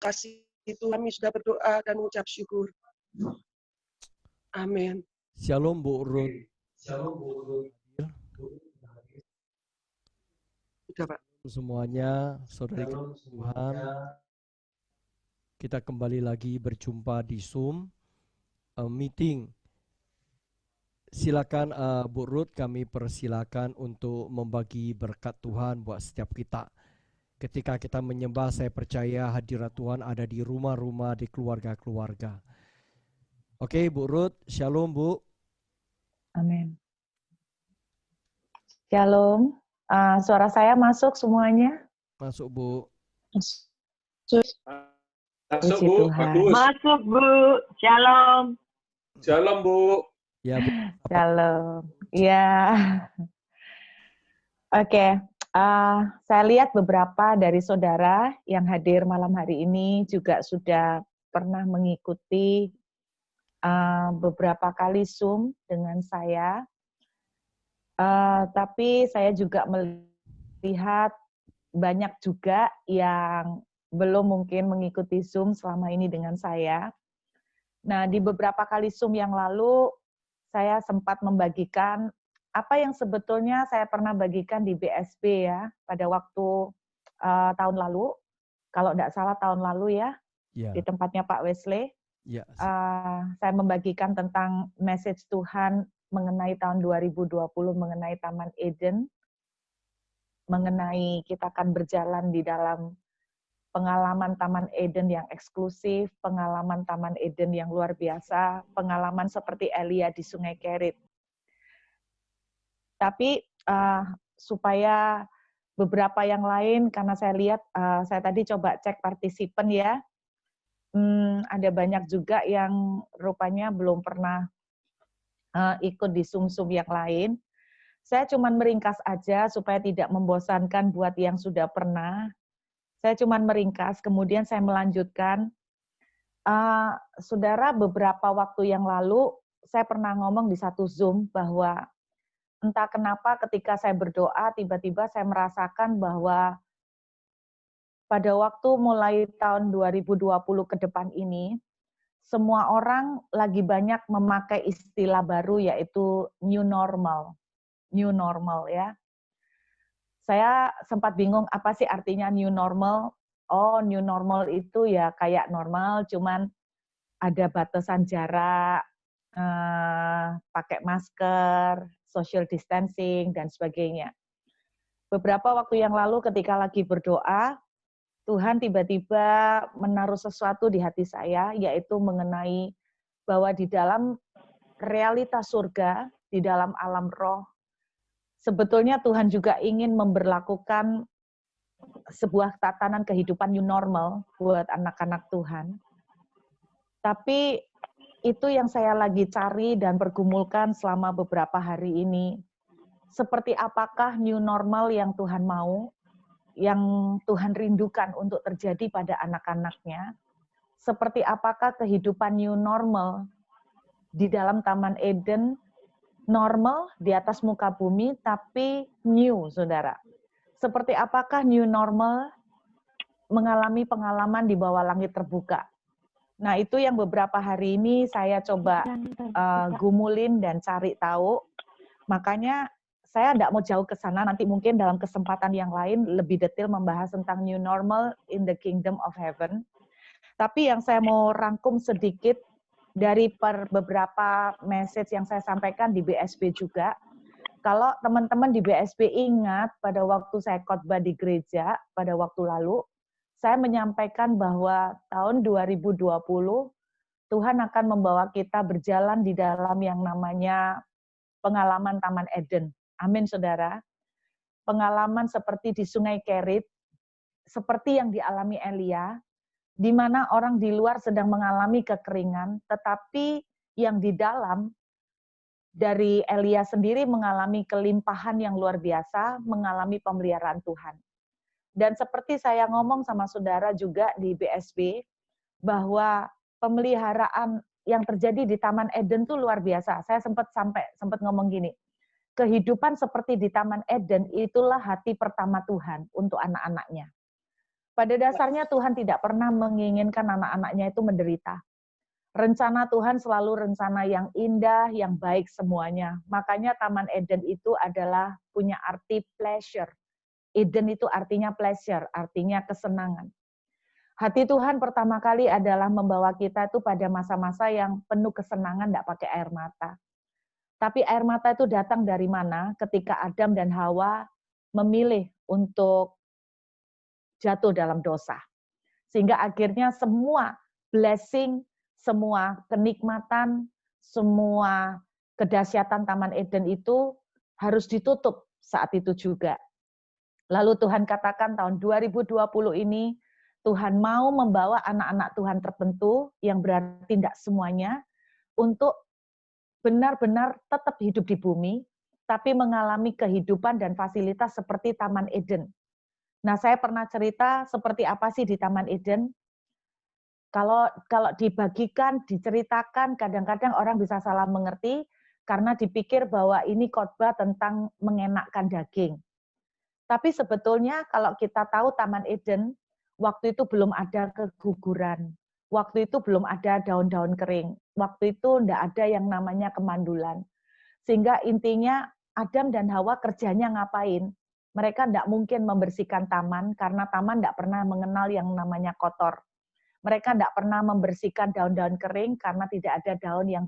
kasih itu kami sudah berdoa dan mengucap syukur. Amin. Shalom Bu Ruth. Sudah Pak. Semuanya, saudari Tuhan, kita kembali lagi berjumpa di Zoom meeting. Silakan Bu Ruth, kami persilakan untuk membagi berkat Tuhan buat setiap kita. Ketika kita menyembah, saya percaya hadirat Tuhan ada di rumah-rumah, di keluarga-keluarga. Oke, Bu Ruth, shalom Bu. Amin. Shalom. Suara saya masuk semuanya? Masuk Bu. Masuk Bu, bagus. Masuk Bu, shalom. Shalom Bu. Ya Bu. Shalom. Ya. Oke. Saya lihat beberapa dari saudara yang hadir malam hari ini juga sudah pernah mengikuti beberapa kali Zoom dengan saya. Tapi saya juga melihat banyak juga yang belum mungkin mengikuti Zoom selama ini dengan saya. Nah, di beberapa kali Zoom yang lalu, saya sempat membagikan apa yang sebetulnya saya pernah bagikan di BSB ya, pada waktu tahun lalu, kalau tidak salah tahun lalu ya, di tempatnya Pak Wesley. Saya membagikan tentang message Tuhan mengenai tahun 2020, mengenai Taman Eden, mengenai kita akan berjalan di dalam pengalaman Taman Eden yang eksklusif, pengalaman Taman Eden yang luar biasa, pengalaman seperti Elia di Sungai Kerit. Tapi supaya beberapa yang lain, karena saya lihat, saya tadi coba cek partisipan ya, ada banyak juga yang rupanya belum pernah ikut di Zoom-Zoom yang lain. Saya cuma meringkas aja supaya tidak membosankan buat yang sudah pernah. Saya cuma meringkas, kemudian saya melanjutkan. Saudara, beberapa waktu yang lalu, saya pernah ngomong di satu Zoom bahwa entah kenapa ketika saya berdoa, tiba-tiba saya merasakan bahwa pada waktu mulai tahun 2020 ke depan ini, semua orang lagi banyak memakai istilah baru yaitu new normal. New normal ya. Saya sempat bingung apa sih artinya new normal. Oh, new normal itu ya kayak normal, cuman ada batasan jarak, pakai masker, social distancing, dan sebagainya. Beberapa waktu yang lalu ketika lagi berdoa, Tuhan tiba-tiba menaruh sesuatu di hati saya, yaitu mengenai bahwa di dalam realitas surga, di dalam alam roh, sebetulnya Tuhan juga ingin memberlakukan sebuah tatanan kehidupan new normal buat anak-anak Tuhan. Tapi itu yang saya lagi cari dan pergumulkan selama beberapa hari ini. Seperti apakah new normal yang Tuhan mau, yang Tuhan rindukan untuk terjadi pada anak-anaknya? Seperti apakah kehidupan new normal di dalam Taman Eden, normal di atas muka bumi, tapi new, saudara. Seperti apakah new normal mengalami pengalaman di bawah langit terbuka. Nah, itu yang beberapa hari ini saya coba gumulin dan cari tahu. Makanya saya tidak mau jauh ke sana, nanti mungkin dalam kesempatan yang lain lebih detail membahas tentang new normal in the kingdom of heaven. Tapi yang saya mau rangkum sedikit dari beberapa message yang saya sampaikan di BSB juga. Kalau teman-teman di BSB ingat pada waktu saya khotbah di gereja pada waktu lalu, saya menyampaikan bahwa tahun 2020 Tuhan akan membawa kita berjalan di dalam yang namanya pengalaman Taman Eden. Amin, saudara. Pengalaman seperti di Sungai Kerit, seperti yang dialami Elia, di mana orang di luar sedang mengalami kekeringan, tetapi yang di dalam dari Elia sendiri mengalami kelimpahan yang luar biasa, mengalami pemeliharaan Tuhan. Dan seperti saya ngomong sama saudara juga di BSB, bahwa pemeliharaan yang terjadi di Taman Eden itu luar biasa. Saya sempat ngomong gini, kehidupan seperti di Taman Eden itulah hati pertama Tuhan untuk anak-anaknya. Pada dasarnya Tuhan tidak pernah menginginkan anak-anaknya itu menderita. Rencana Tuhan selalu rencana yang indah, yang baik semuanya. Makanya Taman Eden itu adalah punya arti pleasure. Eden itu artinya pleasure, artinya kesenangan. Hati Tuhan pertama kali adalah membawa kita itu pada masa-masa yang penuh kesenangan, tidak pakai air mata. Tapi air mata itu datang dari mana? Ketika Adam dan Hawa memilih untuk jatuh dalam dosa. Sehingga akhirnya semua blessing, semua kenikmatan, semua kedahsyatan Taman Eden itu harus ditutup saat itu juga. Lalu Tuhan katakan tahun 2020 ini, Tuhan mau membawa anak-anak Tuhan tertentu, yang berarti tidak semuanya, untuk benar-benar tetap hidup di bumi, tapi mengalami kehidupan dan fasilitas seperti Taman Eden. Nah, saya pernah cerita seperti apa sih di Taman Eden. Kalau dibagikan, diceritakan, kadang-kadang orang bisa salah mengerti karena dipikir bahwa ini khotbah tentang mengenakkan daging. Tapi sebetulnya kalau kita tahu Taman Eden, waktu itu belum ada keguguran, waktu itu belum ada daun-daun kering, waktu itu tidak ada yang namanya kemandulan. Sehingga intinya Adam dan Hawa kerjanya ngapain? Mereka tidak mungkin membersihkan taman karena taman tidak pernah mengenal yang namanya kotor. Mereka tidak pernah membersihkan daun-daun kering karena tidak ada daun yang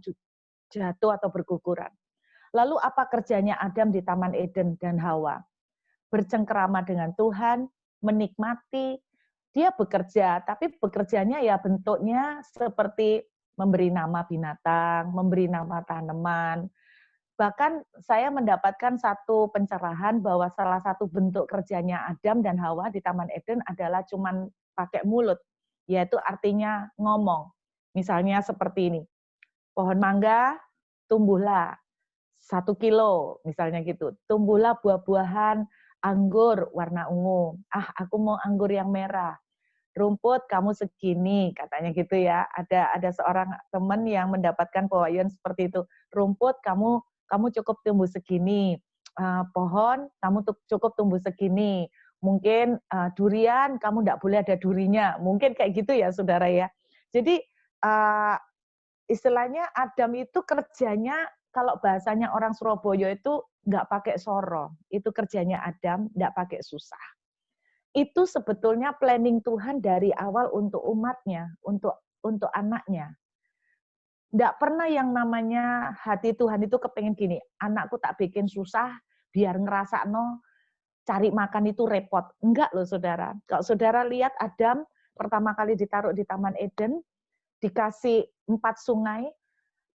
jatuh atau berguguran. Lalu apa kerjanya Adam di Taman Eden dan Hawa? Bercengkerama dengan Tuhan, menikmati, dia bekerja, tapi bekerjanya ya bentuknya seperti memberi nama binatang, memberi nama tanaman. Bahkan saya mendapatkan satu pencerahan bahwa salah satu bentuk kerjanya Adam dan Hawa di Taman Eden adalah cuman pakai mulut, yaitu artinya ngomong. Misalnya seperti ini, pohon mangga tumbuhlah 1 kilo, misalnya gitu. Tumbuhlah buah-buahan anggur warna ungu. Aku mau anggur yang merah. Rumput kamu segini, katanya gitu ya. Ada seorang teman yang mendapatkan pewahyuan seperti itu. Rumput kamu cukup tumbuh segini, pohon kamu cukup tumbuh segini, mungkin durian kamu tidak boleh ada durinya, mungkin kayak gitu ya saudara ya. Jadi istilahnya Adam itu kerjanya, kalau bahasanya orang Surabaya itu nggak pakai soro, itu kerjanya Adam, nggak pakai susah. Itu sebetulnya planning Tuhan dari awal untuk umatnya, untuk anaknya. Nggak pernah yang namanya hati Tuhan itu kepengen gini, anakku tak bikin susah, biar ngerasa cari makan itu repot. Enggak loh saudara. Kalau saudara lihat Adam pertama kali ditaruh di Taman Eden, dikasih 4 sungai,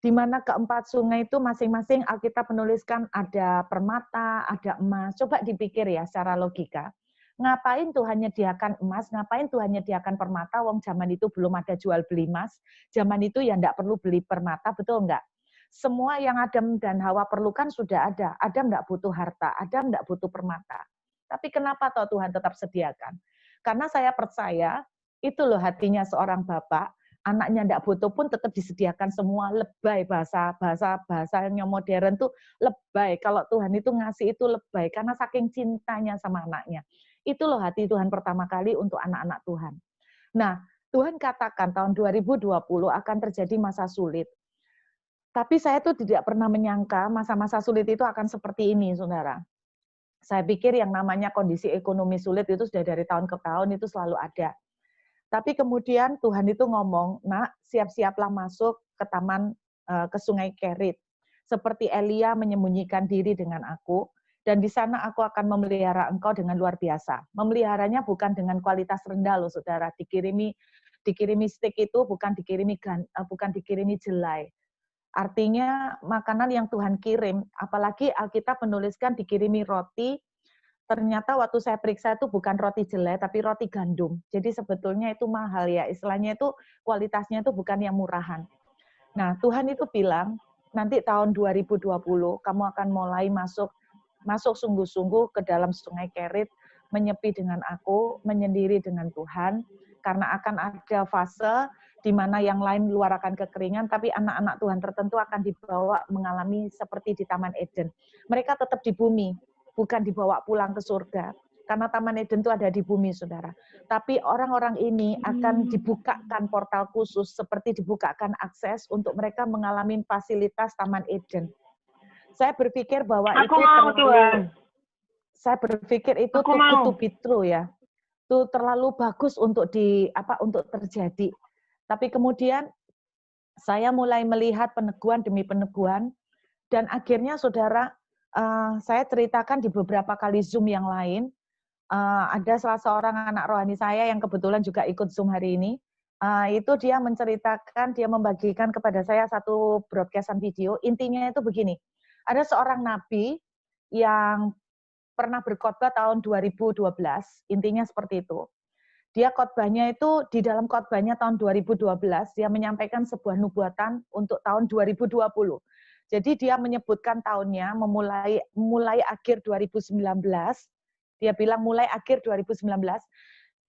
di mana keempat sungai itu masing-masing Alkitab menuliskan ada permata, ada emas. Coba dipikir ya secara logika. Ngapain Tuhan nyediakan emas, ngapain Tuhan nyediakan permata, wong zaman itu belum ada jual beli emas, zaman itu ya enggak perlu beli permata, betul enggak? Semua yang Adam dan Hawa perlukan sudah ada. Adam enggak butuh harta, Adam enggak butuh permata. Tapi kenapa toh Tuhan tetap sediakan? Karena saya percaya, itu loh hatinya seorang bapak, anaknya enggak butuh pun tetap disediakan semua. Lebay, bahasanya modern tuh lebay. Kalau Tuhan itu ngasih itu lebay, karena saking cintanya sama anaknya. Itu loh hati Tuhan pertama kali untuk anak-anak Tuhan. Nah, Tuhan katakan tahun 2020 akan terjadi masa sulit. Tapi saya tuh tidak pernah menyangka masa-masa sulit itu akan seperti ini, saudara. Saya pikir yang namanya kondisi ekonomi sulit itu sudah dari tahun ke tahun itu selalu ada. Tapi kemudian Tuhan itu ngomong, nak, siap-siaplah masuk ke ke sungai Kerit. Seperti Elia menyembunyikan diri dengan aku, dan di sana aku akan memelihara engkau dengan luar biasa. Memeliharanya bukan dengan kualitas rendah loh saudara. Dikirimi steak itu bukan dikirimi jelai. Artinya makanan yang Tuhan kirim, apalagi Alkitab menuliskan dikirimi roti, ternyata waktu saya periksa itu bukan roti jelai, tapi roti gandum. Jadi sebetulnya itu mahal ya, istilahnya itu kualitasnya itu bukan yang murahan. Nah, Tuhan itu bilang, nanti tahun 2020 kamu akan mulai masuk sungguh-sungguh ke dalam sungai Kerit, menyepi dengan aku, menyendiri dengan Tuhan, karena akan ada fase di mana yang lain luar akan kekeringan, tapi anak-anak Tuhan tertentu akan dibawa mengalami seperti di Taman Eden. Mereka tetap di bumi, bukan dibawa pulang ke surga. Karena Taman Eden itu ada di bumi, saudara. Tapi orang-orang ini akan dibukakan portal khusus, seperti dibukakan akses untuk mereka mengalami fasilitas Taman Eden. Saya berpikir bahwa Aku itu mau, Tuhan. saya berpikir itu Aku mau. to be true ya. Itu terlalu bagus untuk untuk terjadi. Tapi kemudian saya mulai melihat peneguhan demi peneguhan, dan akhirnya saudara, saya ceritakan di beberapa kali Zoom yang lain. Ada salah seorang anak rohani saya yang kebetulan juga ikut Zoom hari ini. Itu dia menceritakan, dia membagikan kepada saya satu broadcastan video. Intinya itu begini, ada seorang nabi yang pernah berkhotbah tahun 2012, intinya seperti itu. Dia khotbahnya itu, di dalam khotbahnya tahun 2012, dia menyampaikan sebuah nubuatan untuk tahun 2020. Jadi dia menyebutkan tahunnya mulai akhir 2019. Dia bilang mulai akhir 2019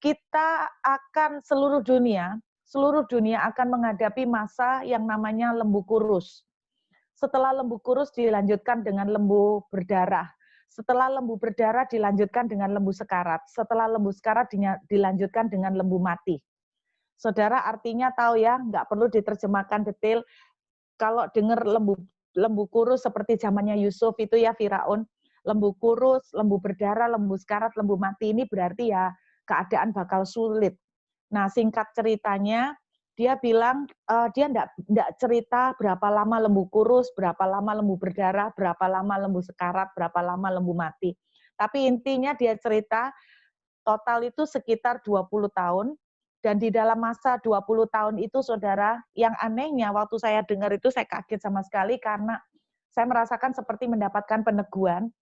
kita akan seluruh dunia akan menghadapi masa yang namanya lembu kurus. Setelah lembu kurus dilanjutkan dengan lembu berdarah. Setelah lembu berdarah dilanjutkan dengan lembu sekarat. Setelah lembu sekarat dilanjutkan dengan lembu mati. Saudara, artinya tahu ya, nggak perlu diterjemahkan detail. Kalau dengar lembu kurus seperti zamannya Yusuf itu ya, Firaun, lembu kurus, lembu berdarah, lembu sekarat, lembu mati, ini berarti ya keadaan bakal sulit. Nah, singkat ceritanya, dia bilang dia enggak cerita berapa lama lembu kurus, berapa lama lembu berdarah, berapa lama lembu sekarat, berapa lama lembu mati. Tapi intinya dia cerita total itu sekitar 20 tahun, dan di dalam masa 20 tahun itu, saudara, yang anehnya waktu saya dengar itu saya kaget sama sekali karena saya merasakan seperti mendapatkan peneguhan.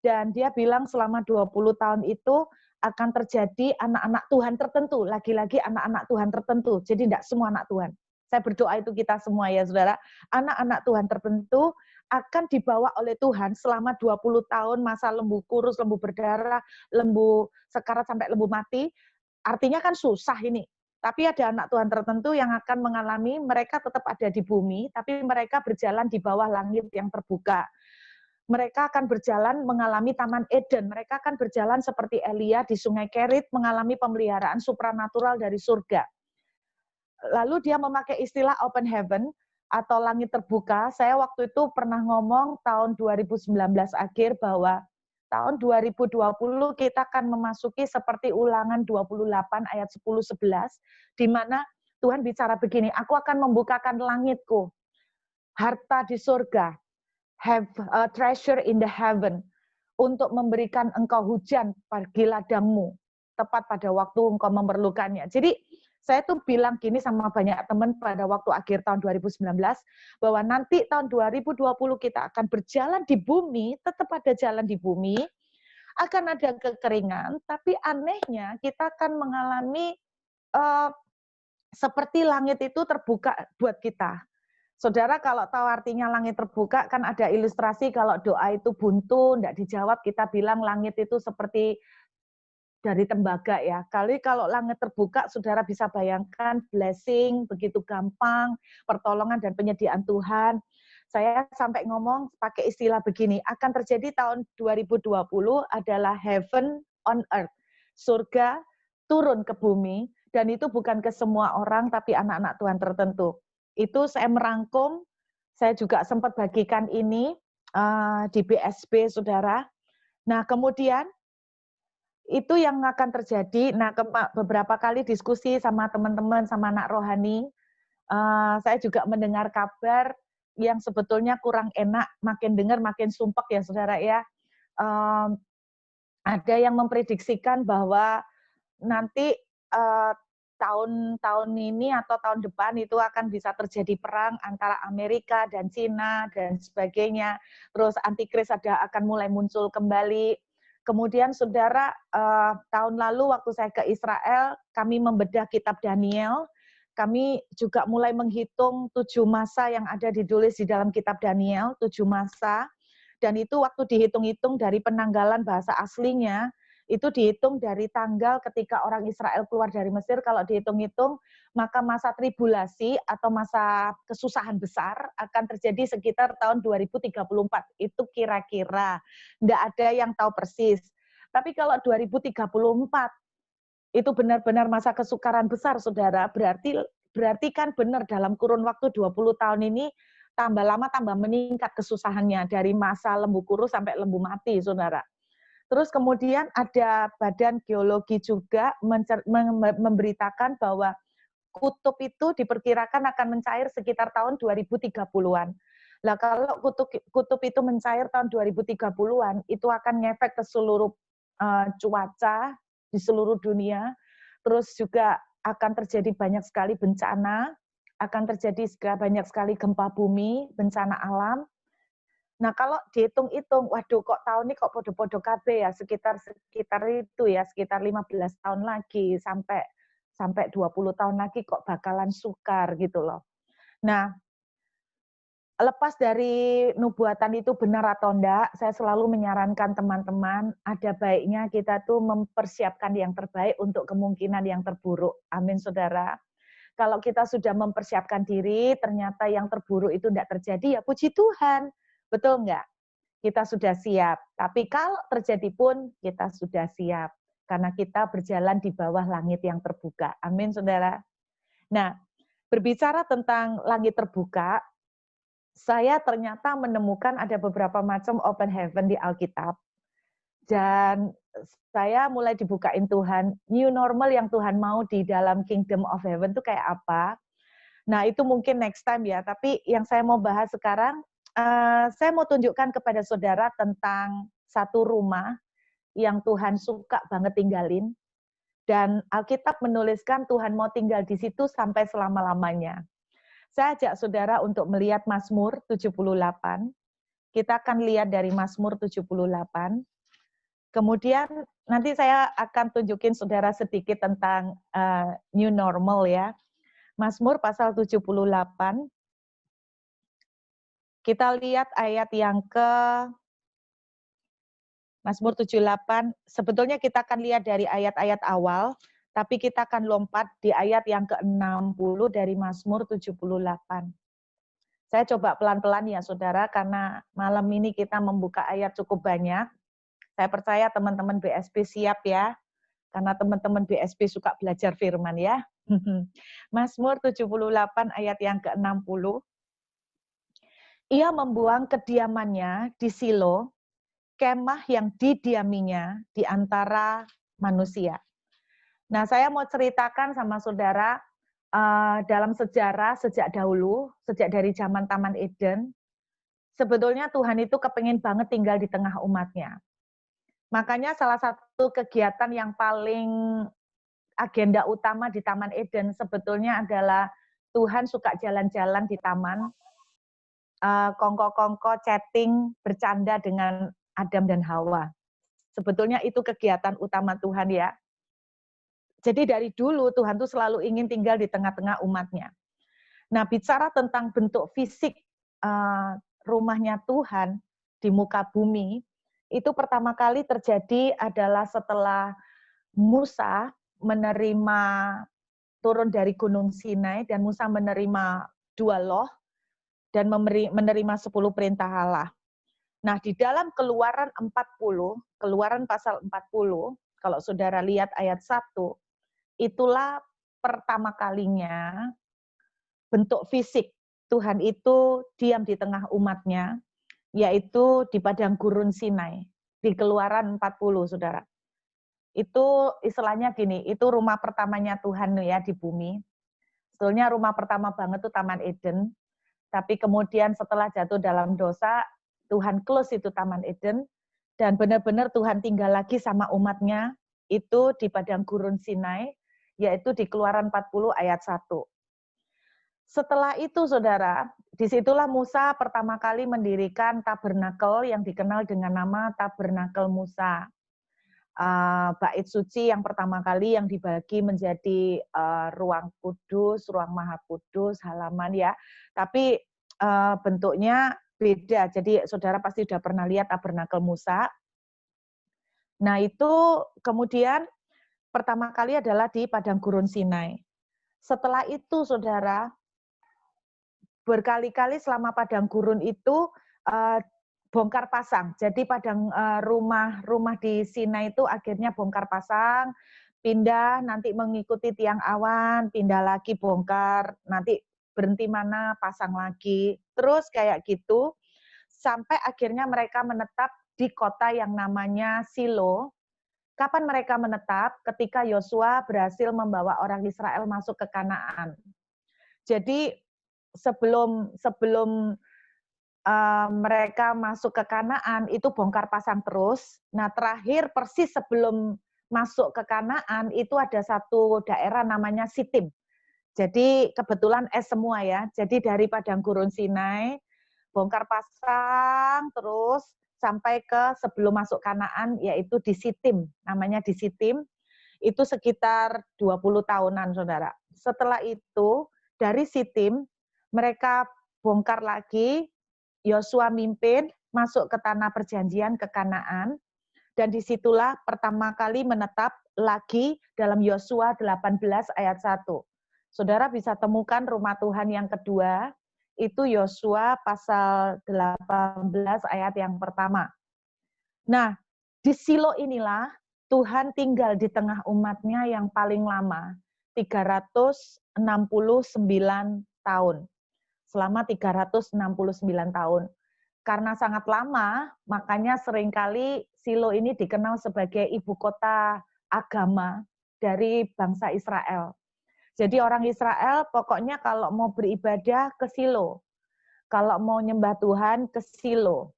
Dan dia bilang selama 20 tahun itu akan terjadi anak-anak Tuhan tertentu, lagi-lagi anak-anak Tuhan tertentu. Jadi tidak semua anak Tuhan. Saya berdoa itu kita semua ya, saudara. Anak-anak Tuhan tertentu akan dibawa oleh Tuhan selama 20 tahun masa lembu kurus, lembu berdarah, lembu sekarat sampai lembu mati. Artinya kan susah ini. Tapi ada anak Tuhan tertentu yang akan mengalami, mereka tetap ada di bumi, tapi mereka berjalan di bawah langit yang terbuka. Mereka akan berjalan mengalami Taman Eden. Mereka akan berjalan seperti Elia di Sungai Kerit, mengalami pemeliharaan supranatural dari surga. Lalu dia memakai istilah open heaven atau langit terbuka. Saya waktu itu pernah ngomong tahun 2019 akhir bahwa tahun 2020 kita akan memasuki seperti Ulangan 28 ayat 10-11, di mana Tuhan bicara begini, aku akan membukakan langitku, harta di surga, have a treasure in the heaven, untuk memberikan engkau hujan bagi ladangmu, tepat pada waktu engkau memerlukannya. Jadi saya tuh bilang gini sama banyak teman pada waktu akhir tahun 2019, bahwa nanti tahun 2020 kita akan berjalan di bumi, tetap ada jalan di bumi, akan ada kekeringan, tapi anehnya kita akan mengalami seperti langit itu terbuka buat kita. Saudara, kalau tahu artinya langit terbuka, kan ada ilustrasi kalau doa itu buntu, tidak dijawab, kita bilang langit itu seperti dari tembaga ya. Kali kalau langit terbuka, saudara bisa bayangkan blessing, begitu gampang, pertolongan dan penyediaan Tuhan. Saya sampai ngomong pakai istilah begini, akan terjadi tahun 2020 adalah heaven on earth. Surga turun ke bumi, dan itu bukan ke semua orang, tapi anak-anak Tuhan tertentu. Itu saya merangkum, saya juga sempat bagikan ini di BSB, saudara. Nah, kemudian itu yang akan terjadi. Nah, beberapa kali diskusi sama teman-teman, sama anak rohani, saya juga mendengar kabar yang sebetulnya kurang enak, makin dengar makin sumpek ya, saudara ya. Ada yang memprediksikan bahwa nanti tahun ini atau tahun depan itu akan bisa terjadi perang antara Amerika dan Cina dan sebagainya. Terus antikris akan mulai muncul kembali. Kemudian saudara, tahun lalu waktu saya ke Israel, kami membedah kitab Daniel. Kami juga mulai menghitung 7 masa yang ada ditulis di dalam kitab Daniel, 7 masa. Dan itu waktu dihitung-hitung dari penanggalan bahasa aslinya, itu dihitung dari tanggal ketika orang Israel keluar dari Mesir, kalau dihitung-hitung, maka masa tribulasi atau masa kesusahan besar akan terjadi sekitar tahun 2034. Itu kira-kira. Tidak ada yang tahu persis. Tapi kalau 2034 itu benar-benar masa kesukaran besar, saudara, berarti kan benar dalam kurun waktu 20 tahun ini tambah lama tambah meningkat kesusahannya dari masa lembu kurus sampai lembu mati, saudara. Terus kemudian ada badan geologi juga memberitakan bahwa kutub itu diperkirakan akan mencair sekitar tahun 2030-an. Nah, kalau kutub itu mencair tahun 2030-an, itu akan ngefek ke seluruh cuaca di seluruh dunia. Terus juga akan terjadi banyak sekali bencana, akan terjadi banyak sekali gempa bumi, bencana alam. Nah, kalau dihitung-hitung, waduh kok tahun ini kok podo-podo kabeh ya, sekitar itu ya, sekitar 15 tahun lagi sampai 20 tahun lagi kok bakalan sukar gitu loh. Nah, lepas dari nubuatan itu benar atau enggak, saya selalu menyarankan teman-teman, ada baiknya kita tuh mempersiapkan yang terbaik untuk kemungkinan yang terburuk. Amin, saudara. Kalau kita sudah mempersiapkan diri, ternyata yang terburuk itu enggak terjadi, ya puji Tuhan. Betul enggak? Kita sudah siap. Tapi kalau terjadi pun, kita sudah siap. Karena kita berjalan di bawah langit yang terbuka. Amin, saudara. Nah, berbicara tentang langit terbuka, saya ternyata menemukan ada beberapa macam open heaven di Alkitab. Dan saya mulai dibukain Tuhan, new normal yang Tuhan mau di dalam kingdom of heaven itu kayak apa. Nah, itu mungkin next time ya. Tapi yang saya mau bahas sekarang, saya mau tunjukkan kepada saudara tentang satu rumah yang Tuhan suka banget tinggalin. Dan Alkitab menuliskan Tuhan mau tinggal di situ sampai selama-lamanya. Saya ajak saudara untuk melihat Mazmur 78. Kita akan lihat dari Mazmur 78. Kemudian nanti saya akan tunjukin saudara sedikit tentang new normal ya. Mazmur pasal 78. Kita lihat ayat yang Mazmur 78, sebetulnya kita akan lihat dari ayat-ayat awal, tapi kita akan lompat di ayat yang ke-60 dari Mazmur 78. Saya coba pelan-pelan ya saudara, karena malam ini kita membuka ayat cukup banyak. Saya percaya teman-teman BSP siap ya, karena teman-teman BSP suka belajar firman ya. Mazmur 78 ayat yang ke-60. Ia membuang kediamannya di Silo, kemah yang didiaminya di antara manusia. Nah, saya mau ceritakan sama saudara, dalam sejarah sejak dahulu, sejak dari zaman Taman Eden, sebetulnya Tuhan itu kepengen banget tinggal di tengah umatnya. Makanya salah satu kegiatan yang paling agenda utama di Taman Eden sebetulnya adalah Tuhan suka jalan-jalan di taman, kongko-kongko, chatting, bercanda dengan Adam dan Hawa. Sebetulnya itu kegiatan utama Tuhan ya. Jadi dari dulu Tuhan tuh selalu ingin tinggal di tengah-tengah umatnya. Nah, bicara tentang bentuk fisik rumahnya Tuhan di muka bumi, itu pertama kali terjadi adalah setelah Musa menerima turun dari Gunung Sinai dan Musa menerima 2 loh dan menerima 10 perintah Allah. Nah, di dalam Keluaran 40, Keluaran pasal 40, kalau saudara lihat ayat 1, itulah pertama kalinya bentuk fisik Tuhan itu diam di tengah umatnya, yaitu di padang gurun Sinai, di Keluaran 40, saudara. Itu istilahnya gini, itu rumah pertamanya Tuhan ya di bumi. Sebetulnya rumah pertama banget itu Taman Eden, tapi kemudian setelah jatuh dalam dosa, Tuhan close itu Taman Eden, dan benar-benar Tuhan tinggal lagi sama umatnya, itu di padang gurun Sinai, yaitu di Keluaran 40 ayat 1. Setelah itu, saudara, disitulah Musa pertama kali mendirikan tabernakel yang dikenal dengan nama Tabernakel Musa. Bait suci yang pertama kali yang dibagi menjadi ruang kudus, ruang maha kudus, halaman ya. Tapi bentuknya beda, jadi saudara pasti sudah pernah lihat tabernakel Musa. Nah itu kemudian pertama kali adalah di padang gurun Sinai. Setelah itu saudara, berkali-kali selama padang gurun itu bongkar pasang. Jadi padang rumah di Sinai itu akhirnya bongkar pasang, pindah, nanti mengikuti tiang awan, pindah lagi bongkar, nanti berhenti mana, pasang lagi. Terus kayak gitu, sampai akhirnya mereka menetap di kota yang namanya Silo. Kapan mereka menetap? Ketika Yosua berhasil membawa orang Israel masuk ke Kanaan. Jadi sebelum mereka masuk ke Kanaan itu bongkar pasang terus. Nah, terakhir persis sebelum masuk ke Kanaan itu ada satu daerah namanya Sitim. Jadi kebetulan semua ya. Jadi dari padang gurun Sinai bongkar pasang terus sampai ke sebelum masuk Kanaan yaitu di Sitim. Namanya di Sitim. Itu sekitar 20 tahunan, Saudara. Setelah itu dari Sitim mereka bongkar lagi, Yosua mimpin masuk ke tanah perjanjian ke Kanaan, dan disitulah pertama kali menetap lagi dalam Yosua 18 ayat 1. Saudara bisa temukan rumah Tuhan yang kedua, itu Yosua pasal 18 ayat yang pertama. Nah, di Silo inilah Tuhan tinggal di tengah umatnya yang paling lama, 369 tahun. Selama 369 tahun. Karena sangat lama, makanya seringkali Silo ini dikenal sebagai ibu kota agama dari bangsa Israel. Jadi orang Israel pokoknya kalau mau beribadah ke Silo. Kalau mau nyembah Tuhan ke Silo.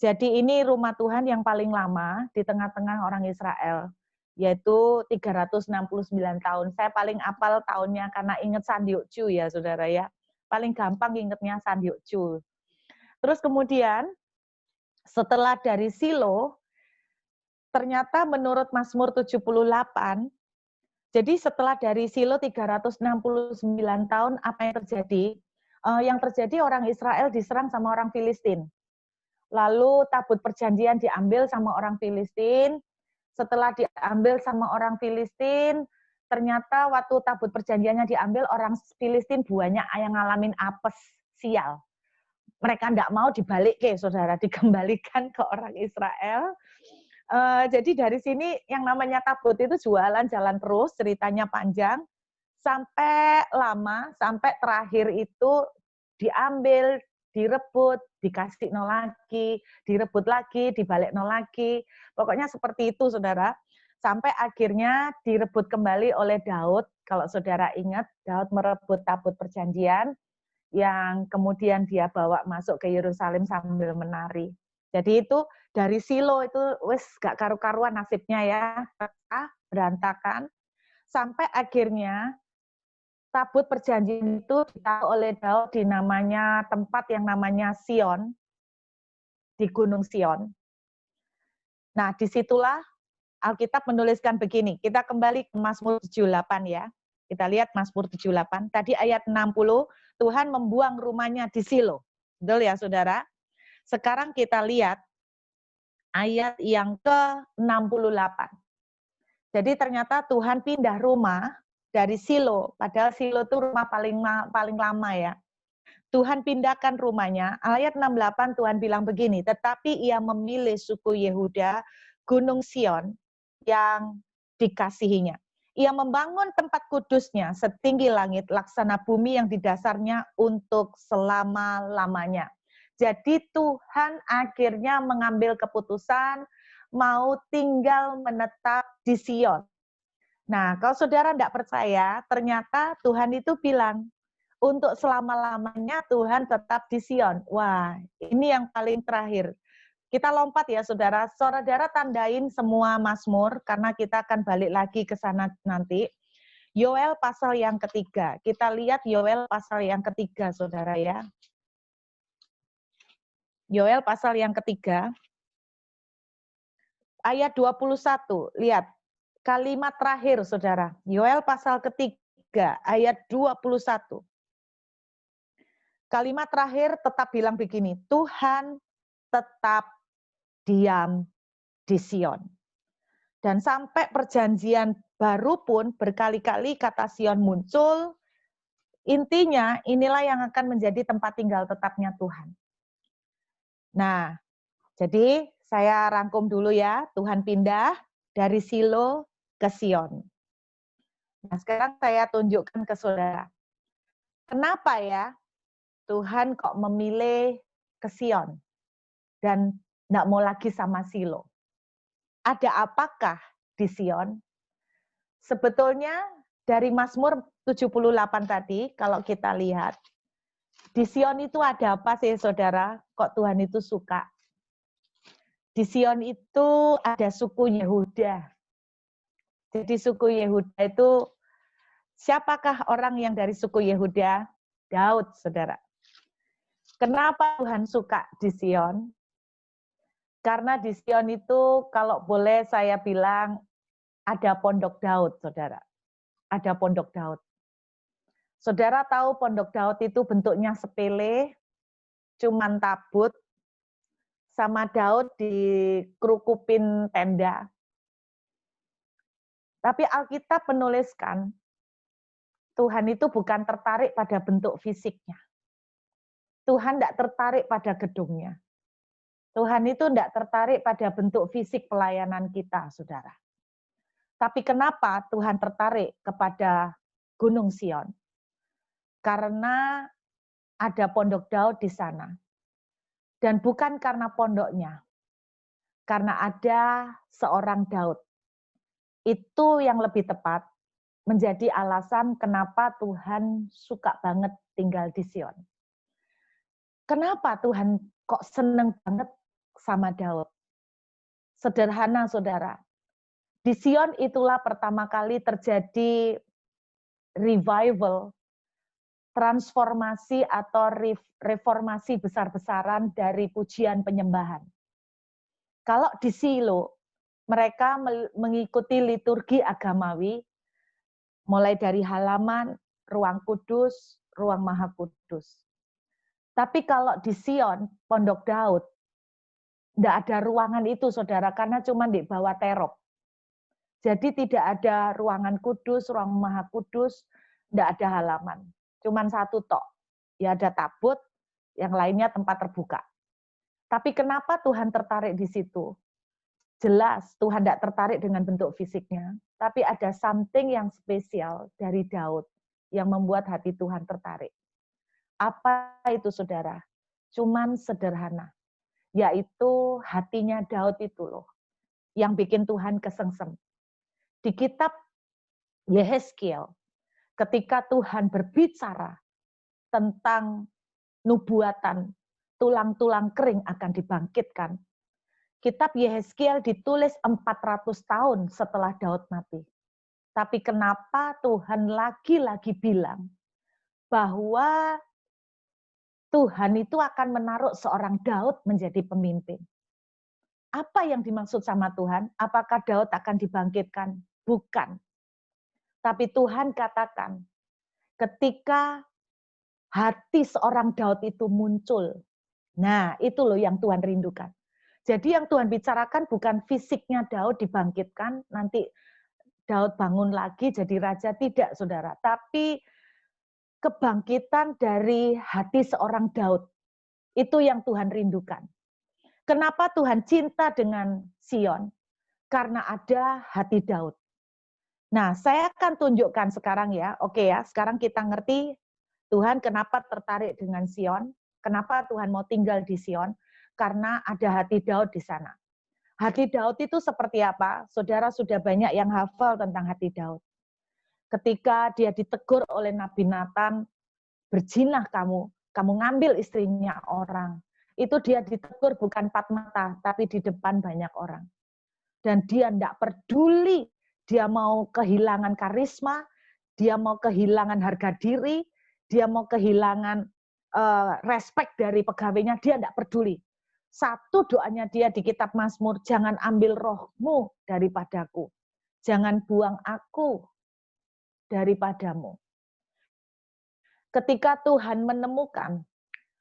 Jadi ini rumah Tuhan yang paling lama di tengah-tengah orang Israel, yaitu 369 tahun. Saya paling apal tahunnya karena ingat Sandiokju ya saudara ya. Paling gampang ingatnya Sandiokju. Terus kemudian setelah dari Silo, ternyata menurut Mazmur 78, jadi setelah dari Silo 369 tahun apa yang terjadi? Yang terjadi orang Israel diserang sama orang Filistin. Lalu tabut perjanjian diambil sama orang Filistin. Setelah diambil sama orang Filistin, ternyata waktu tabut perjanjiannya diambil, orang Filistin banyak yang ngalamin apes, sial. Mereka tidak mau dibalik ke saudara, dikembalikan ke orang Israel. Jadi dari sini yang namanya tabut itu jualan jalan terus, ceritanya panjang, sampai lama, sampai terakhir itu diambil, direbut, dikasih nol lagi, direbut lagi, dibalik nol lagi. Pokoknya seperti itu saudara. Sampai akhirnya direbut kembali oleh Daud. Kalau saudara ingat, Daud merebut tabut perjanjian yang kemudian dia bawa masuk ke Yerusalem sambil menari. Jadi itu dari Silo itu wes gak karu-karuan nasibnya ya, berantakan. Sampai akhirnya tabut perjanjian itu ditaruh oleh Daud di namanya tempat yang namanya Sion, di Gunung Sion. Nah, disitulah Alkitab menuliskan begini. Kita kembali ke Mazmur 78 ya. Kita lihat Mazmur 78. Tadi ayat 60, Tuhan membuang rumahnya di Silo. Betul ya, saudara? Sekarang kita lihat ayat yang ke-68. Jadi ternyata Tuhan pindah rumah dari Silo, padahal Silo itu rumah paling lama ya. Tuhan pindahkan rumahnya. Ayat 68 Tuhan bilang begini, tetapi ia memilih suku Yehuda, Gunung Sion yang dikasihinya. Ia membangun tempat kudusnya setinggi langit, laksana bumi yang di dasarnya untuk selama-lamanya. Jadi Tuhan akhirnya mengambil keputusan mau tinggal menetap di Sion. Nah, kalau saudara tidak percaya, ternyata Tuhan itu bilang, untuk selama-lamanya Tuhan tetap di Sion. Wah, ini yang paling terakhir. Kita lompat ya saudara. Saudara tandain semua Mazmur, karena kita akan balik lagi ke sana nanti. Yoel pasal yang ketiga. Kita lihat Yoel pasal yang ketiga, saudara ya. Yoel pasal yang ketiga. Ayat 21, lihat. Kalimat terakhir, saudara. Yoel pasal ketiga, ayat 21. Kalimat terakhir tetap bilang begini, Tuhan tetap diam di Sion. Dan sampai perjanjian baru pun berkali-kali kata Sion muncul, intinya inilah yang akan menjadi tempat tinggal tetapnya Tuhan. Nah, Jadi saya rangkum dulu ya, Tuhan pindah dari Silo ke Sion. Nah, sekarang saya tunjukkan ke saudara. Kenapa ya Tuhan kok memilih ke Sion dan tidak mau lagi sama Silo? Ada apakah di Sion? Sebetulnya dari Mazmur 78 tadi, kalau kita lihat, di Sion itu ada apa sih saudara? Kok Tuhan itu suka? Di Sion itu ada suku Yehuda. Jadi suku Yehuda itu, siapakah orang yang dari suku Yehuda? Daud, saudara. Kenapa Tuhan suka di Sion? Karena di Sion itu, kalau boleh saya bilang, ada pondok Daud, saudara. Ada pondok Daud. Saudara tahu pondok Daud itu bentuknya sepele, cuman tabut, sama Daud dikerukupin tenda. Tapi Alkitab menuliskan, Tuhan itu bukan tertarik pada bentuk fisiknya. Tuhan tidak tertarik pada gedungnya. Tuhan itu tidak tertarik pada bentuk fisik pelayanan kita, saudara. Tapi kenapa Tuhan tertarik kepada Gunung Sion? Karena ada pondok Daud di sana. Dan bukan karena pondoknya. Karena ada seorang Daud. Itu yang lebih tepat menjadi alasan kenapa Tuhan suka banget tinggal di Sion. Kenapa Tuhan kok seneng banget sama Daud? Sederhana, saudara. Di Sion itulah pertama kali terjadi revival, transformasi atau reformasi besar-besaran dari pujian penyembahan. Kalau di Silo, mereka mengikuti liturgi agamawi, mulai dari halaman, ruang kudus, ruang maha kudus. Tapi kalau di Sion, pondok Daud, tidak ada ruangan itu, saudara, karena cuma di bawah terop. Jadi tidak ada ruangan kudus, ruang maha kudus, tidak ada halaman. Cuman satu tok. Ya ada tabut, yang lainnya tempat terbuka. Tapi kenapa Tuhan tertarik di situ? Jelas Tuhan tidak tertarik dengan bentuk fisiknya, tapi ada something yang spesial dari Daud yang membuat hati Tuhan tertarik. Apa itu, saudara? Cuman sederhana, yaitu hatinya Daud itu loh, yang bikin Tuhan kesengsem. Di kitab Yehezkiel, ketika Tuhan berbicara tentang nubuatan, tulang-tulang kering akan dibangkitkan, kitab Yehezkiel ditulis 400 tahun setelah Daud mati. Tapi kenapa Tuhan lagi-lagi bilang bahwa Tuhan itu akan menaruh seorang Daud menjadi pemimpin? Apa yang dimaksud sama Tuhan? Apakah Daud akan dibangkitkan? Bukan. Tapi Tuhan katakan, ketika hati seorang Daud itu muncul, nah itu loh yang Tuhan rindukan. Jadi yang Tuhan bicarakan bukan fisiknya Daud dibangkitkan, nanti Daud bangun lagi jadi raja, tidak, saudara. Tapi kebangkitan dari hati seorang Daud, itu yang Tuhan rindukan. Kenapa Tuhan cinta dengan Sion? Karena ada hati Daud. Nah, saya akan tunjukkan sekarang ya. Oke ya, sekarang kita ngerti Tuhan kenapa tertarik dengan Sion, kenapa Tuhan mau tinggal di Sion, karena ada hati Daud di sana. Hati Daud itu seperti apa? Saudara sudah banyak yang hafal tentang hati Daud. Ketika dia ditegur oleh Nabi Nathan, berzinah kamu ngambil istrinya orang. Itu dia ditegur bukan empat mata, tapi di depan banyak orang. Dan dia tidak peduli, dia mau kehilangan karisma, dia mau kehilangan harga diri, dia mau kehilangan respek dari pegawainya, dia tidak peduli. Satu doanya dia di kitab Mazmur, jangan ambil rohmu daripadaku, jangan buang aku daripadamu. Ketika Tuhan menemukan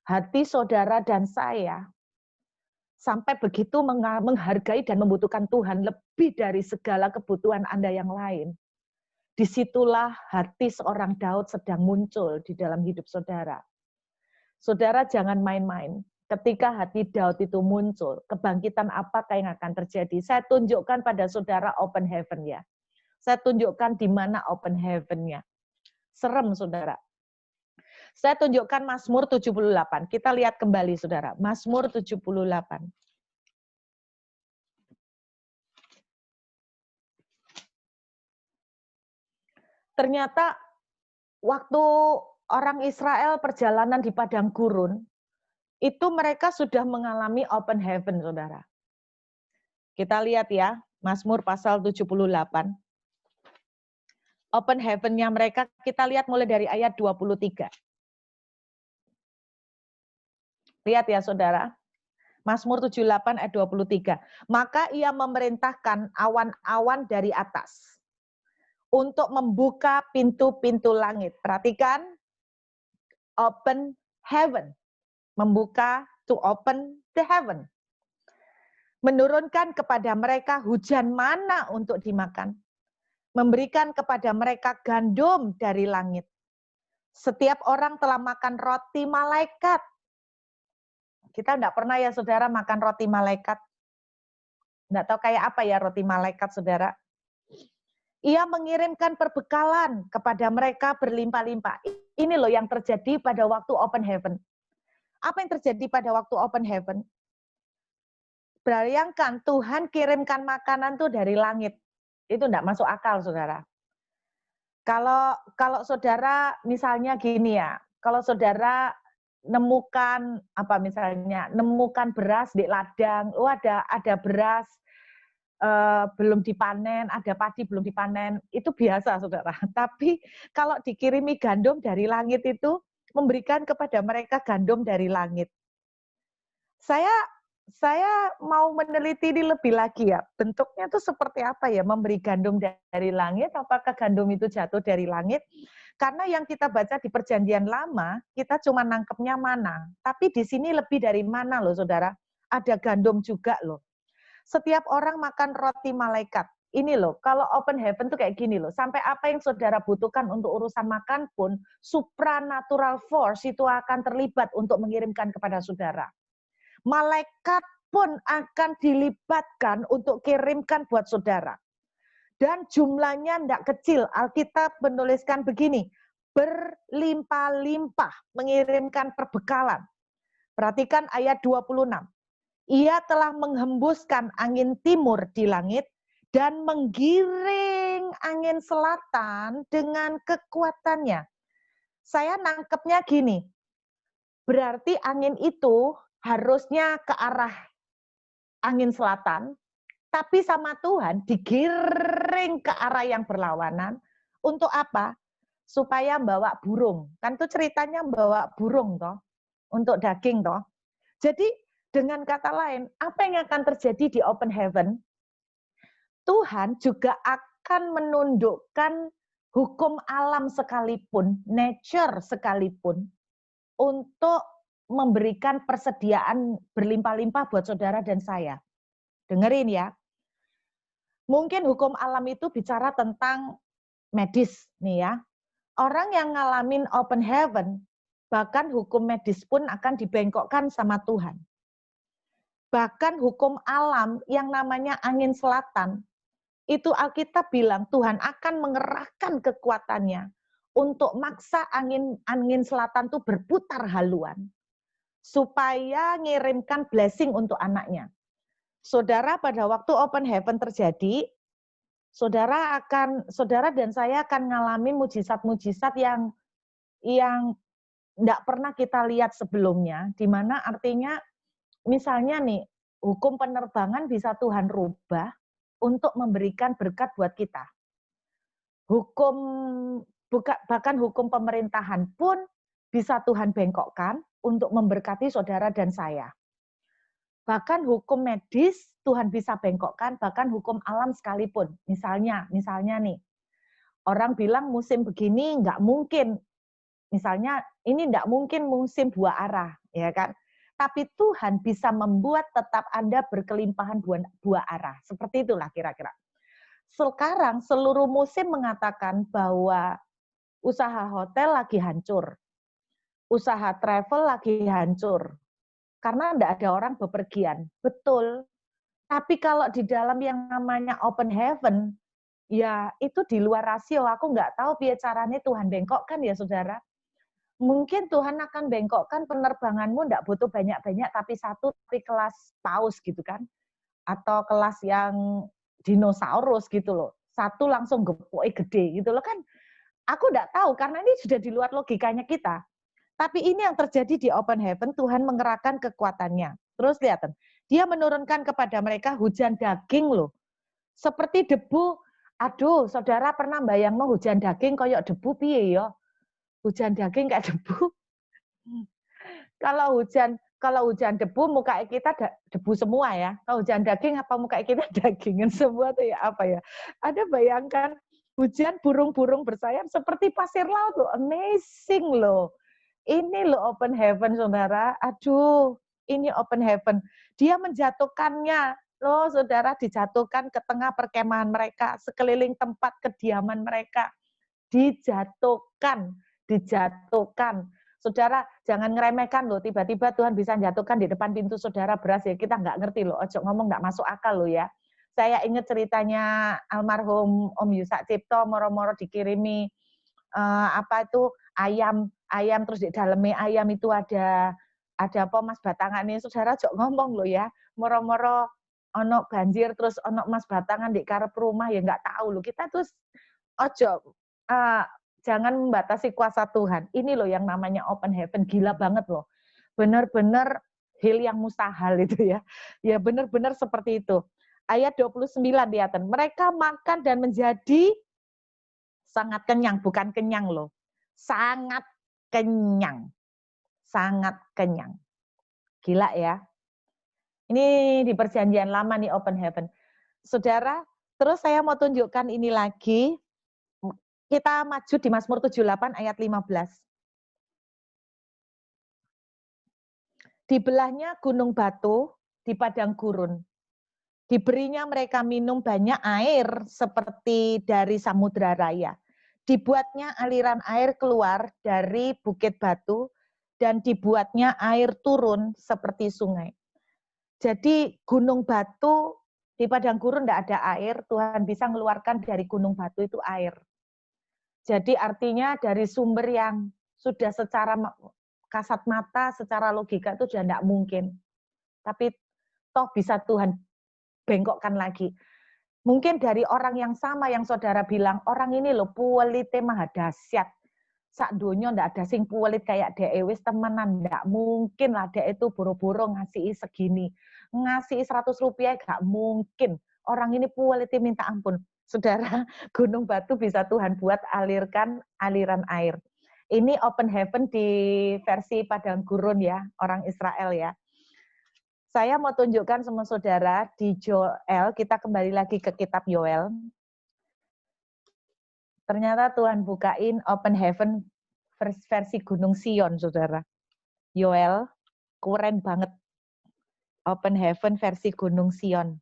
hati saudara dan saya, sampai begitu menghargai dan membutuhkan Tuhan lebih dari segala kebutuhan Anda yang lain, disitulah hati seorang Daud sedang muncul di dalam hidup saudara. Saudara jangan main-main. ketika hati Daud itu muncul, kebangkitan apakah yang akan terjadi? Saya tunjukkan pada saudara open heaven ya. Saya tunjukkan di mana open heaven-nya. Serem saudara. Saya tunjukkan Mazmur 78. Kita lihat kembali saudara. Mazmur 78. Ternyata waktu orang Israel perjalanan di padang gurun, itu mereka sudah mengalami open heaven, saudara. Kita lihat ya, Mazmur pasal 78. Open heaven-nya mereka, kita lihat mulai dari ayat 23. Lihat ya saudara, Mazmur 78 ayat 23. Maka ia memerintahkan awan-awan dari atas untuk membuka pintu-pintu langit. Perhatikan, open heaven. Membuka, to open the heaven. Menurunkan kepada mereka hujan mana untuk dimakan. Memberikan kepada mereka gandum dari langit. Setiap orang telah makan roti malaikat. Kita enggak pernah ya saudara makan roti malaikat. Enggak tahu kayak apa ya roti malaikat saudara. Ia mengirimkan perbekalan kepada mereka berlimpah-limpah. Ini loh yang terjadi pada waktu open heaven. Apa yang terjadi pada waktu open heaven? Bayangkan Tuhan kirimkan makanan tuh dari langit. Itu enggak masuk akal saudara. Kalau saudara misalnya gini ya, kalau saudara nemukan apa misalnya, nemukan beras di ladang, ada beras belum dipanen, ada padi belum dipanen, itu biasa saudara. Tapi kalau dikirimi gandum dari langit itu, memberikan kepada mereka gandum dari langit. Saya mau meneliti ini lebih lagi ya, bentuknya itu seperti apa ya, memberi gandum dari langit, apakah gandum itu jatuh dari langit? Karena yang kita baca di perjanjian lama, kita cuma nangkepnya mana. Tapi di sini lebih dari mana loh saudara, ada gandum juga loh. Setiap orang makan roti malaikat. Ini loh, kalau open heaven tuh kayak gini loh. Sampai apa yang saudara butuhkan untuk urusan makan pun, supranatural force itu akan terlibat untuk mengirimkan kepada saudara. Malaikat pun akan dilibatkan untuk kirimkan buat saudara. Dan jumlahnya tidak kecil. Alkitab menuliskan begini, berlimpah-limpah mengirimkan perbekalan. Perhatikan ayat 26. Ia telah menghembuskan angin timur di langit dan menggiring angin selatan dengan kekuatannya. Saya nangkepnya gini, berarti angin itu harusnya ke arah angin selatan, tapi sama Tuhan digiring ke arah yang berlawanan. Untuk apa? Supaya bawa burung. Kan itu ceritanya bawa burung toh, untuk daging toh. Jadi dengan kata lain, apa yang akan terjadi di open heaven? Tuhan juga akan menundukkan hukum alam sekalipun, nature sekalipun, untuk memberikan persediaan berlimpah-limpah buat saudara dan saya. Dengerin ya. Mungkin hukum alam itu bicara tentang medis nih ya. Orang yang ngalamin open heaven, bahkan hukum medis pun akan dibengkokkan sama Tuhan. Bahkan hukum alam yang namanya angin selatan, itu Alkitab bilang Tuhan akan mengerahkan kekuatannya untuk maksa angin selatan itu berputar haluan. Supaya ngirimkan blessing untuk anaknya. Saudara pada waktu open heaven terjadi, saudara dan saya akan mengalami mujizat-mujizat yang tidak pernah kita lihat sebelumnya, di mana artinya misalnya nih, hukum penerbangan bisa Tuhan rubah untuk memberikan berkat buat kita. Bahkan hukum pemerintahan pun bisa Tuhan bengkokkan untuk memberkati saudara dan saya. Bahkan hukum medis Tuhan bisa bengkokkan, bahkan hukum alam sekalipun. Misalnya nih, orang bilang musim begini nggak mungkin. Misalnya ini nggak mungkin musim buah arah, ya kan? Tapi Tuhan bisa membuat tetap Anda berkelimpahan buah arah. Seperti itulah kira-kira. Sekarang seluruh musim mengatakan bahwa usaha hotel lagi hancur. Usaha travel lagi hancur. karena tidak ada orang bepergian. Betul. Tapi kalau di dalam yang namanya open heaven, ya itu di luar rasio. Aku nggak tahu biar caranya Tuhan bengkokkan ya saudara. Mungkin Tuhan akan bengkokkan penerbanganmu nggak butuh banyak-banyak, tapi satu, tapi kelas paus gitu kan. Atau kelas yang dinosaurus gitu loh. Satu langsung gepoknya gede gitu loh kan. Aku nggak tahu, karena ini sudah di luar logikanya kita. Tapi ini yang terjadi di open heaven, Tuhan mengerahkan kekuatannya. Terus lihat, dia menurunkan kepada mereka hujan daging loh. Seperti debu. Aduh, saudara pernah bayang no hujan daging kayak debu piye ya? Hujan daging kayak debu. Kalau hujan debu muka kita debu semua ya. Kalau hujan daging apa muka kita dagingan semua tuh ya apa ya? Ada bayangkan hujan burung-burung bersayap seperti pasir laut loh. Amazing loh. Ini loh open heaven saudara. Aduh, ini open heaven. Dia menjatuhkannya. Loh saudara, dijatuhkan ke tengah perkemahan mereka, sekeliling tempat kediaman mereka. Dijatuhkan. Saudara, jangan ngeremehkan loh, tiba-tiba Tuhan bisa jatuhkan di depan pintu saudara beras ya, kita nggak ngerti loh, ojo ngomong nggak masuk akal loh ya. Saya ingat ceritanya almarhum Om Yusak Cipto, moro-moro dikirimi ayam terus di dalamnya ayam itu ada apa mas batangan ini, saudara ojo ngomong loh ya, moro-moro ono banjir terus ono mas batangan di karep rumah ya nggak tahu loh, kita terus ojo jangan membatasi kuasa Tuhan. Ini loh yang namanya open heaven, gila banget loh. Benar-benar hal yang mustahil itu ya. Ya benar-benar seperti itu. Ayat 29 lihat, mereka makan dan menjadi sangat kenyang, bukan kenyang loh. Sangat kenyang. Sangat kenyang. Gila ya. Ini di perjanjian lama nih open heaven. Saudara, terus saya mau tunjukkan ini lagi. Kita maju di Mazmur 78 ayat 15. Dibelahnya gunung batu di padang gurun. Diberinya mereka minum banyak air seperti dari samudra raya. Dibuatnya aliran air keluar dari bukit batu dan dibuatnya air turun seperti sungai. Jadi gunung batu di padang gurun tidak ada air, Tuhan bisa mengeluarkan dari gunung batu itu air. Jadi artinya dari sumber yang sudah secara kasat mata, secara logika itu sudah tidak mungkin. Tapi toh bisa Tuhan bengkokkan lagi. Mungkin dari orang yang sama yang saudara bilang, orang ini loh puwelite maha dahsyat. Sak donya ndak ada sing puwelit kayak dek wis temenan, ndak mungkin lah dek itu boro-boro ngasih segini. Ngasih 100 rupiah gak mungkin. Orang ini puwelite minta ampun. Saudara, gunung batu bisa Tuhan buat alirkan aliran air. Ini open heaven di versi padang gurun ya, orang Israel ya. Saya mau tunjukkan sama saudara di Joel, kita kembali lagi ke kitab Yoel. Ternyata Tuhan bukain open heaven versi Gunung Sion, saudara. Yoel, keren banget. Open heaven versi Gunung Sion.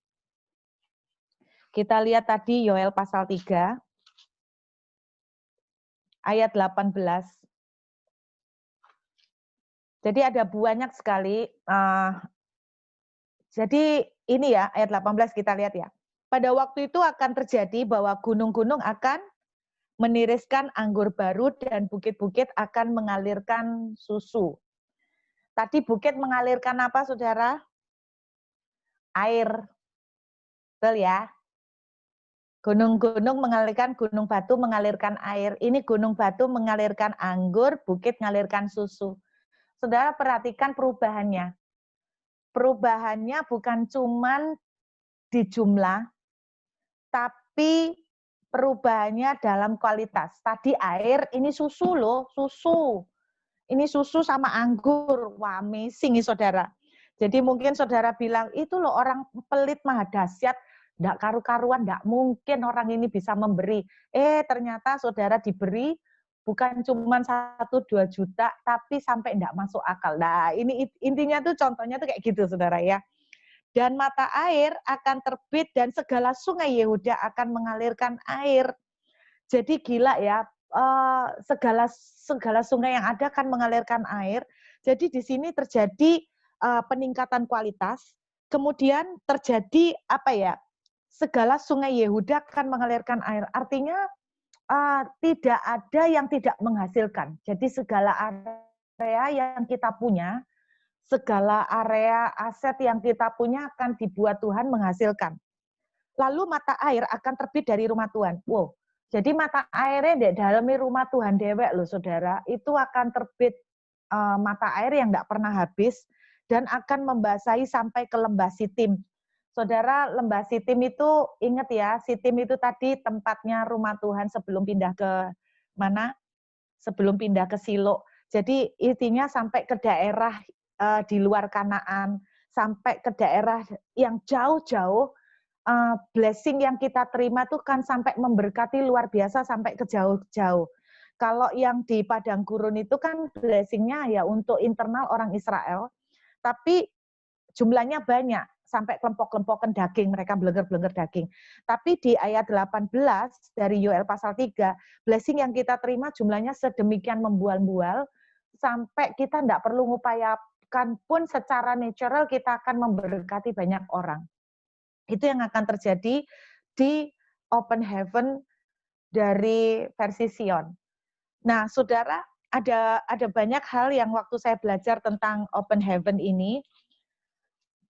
Kita lihat tadi Yoel pasal 3, ayat 18. Jadi ada banyak sekali. Jadi ini ya, ayat 18 kita lihat ya. Pada waktu itu akan terjadi bahwa gunung-gunung akan meniriskan anggur baru dan bukit-bukit akan mengalirkan susu. Tadi bukit mengalirkan apa, saudara? Air. Betul ya? Gunung-gunung mengalirkan, gunung batu mengalirkan air. Ini gunung batu mengalirkan anggur, bukit mengalirkan susu. Saudara perhatikan perubahannya. Perubahannya bukan cuman di jumlah, tapi perubahannya dalam kualitas. Tadi air, ini susu loh, susu. Ini susu sama anggur. Wah, amazing nih saudara. Jadi mungkin saudara bilang, itu loh orang pelit maha dahsyat. Nggak karu-karuan, nggak mungkin orang ini bisa memberi. Ternyata saudara diberi bukan cuma 1-2 juta, tapi sampai nggak masuk akal. Nah, ini intinya tuh contohnya tuh kayak gitu, saudara ya. Dan mata air akan terbit dan segala sungai Yehuda akan mengalirkan air. Jadi gila ya, segala sungai yang ada akan mengalirkan air. Jadi di sini terjadi peningkatan kualitas, kemudian terjadi segala sungai Yehuda akan mengalirkan air. Artinya tidak ada yang tidak menghasilkan. Jadi segala area yang kita punya, segala area aset yang kita punya akan dibuat Tuhan menghasilkan. Lalu mata air akan terbit dari rumah Tuhan. Wow, jadi mata airnya di dalam rumah Tuhan dewek loh saudara, itu akan terbit mata air yang tidak pernah habis dan akan membasahi sampai ke lembah Sitim. Saudara, lembah Sitim itu ingat ya, Sitim itu tadi tempatnya rumah Tuhan sebelum pindah ke mana? Sebelum pindah ke Silo. Jadi intinya sampai ke daerah di luar Kanaan, sampai ke daerah yang jauh-jauh, blessing yang kita terima tuh kan sampai memberkati luar biasa sampai ke jauh-jauh. Kalau yang di padang gurun itu kan blessingnya ya untuk internal orang Israel, tapi jumlahnya banyak, sampai kelempok-kelempokkan daging, mereka blenger-blenger daging. Tapi di ayat 18 dari Yoel pasal 3, blessing yang kita terima jumlahnya sedemikian membual-bual, sampai kita tidak perlu mengupayakan pun secara natural kita akan memberkati banyak orang. Itu yang akan terjadi di open heaven dari versi Sion. Nah, saudara, ada banyak hal yang waktu saya belajar tentang open heaven ini,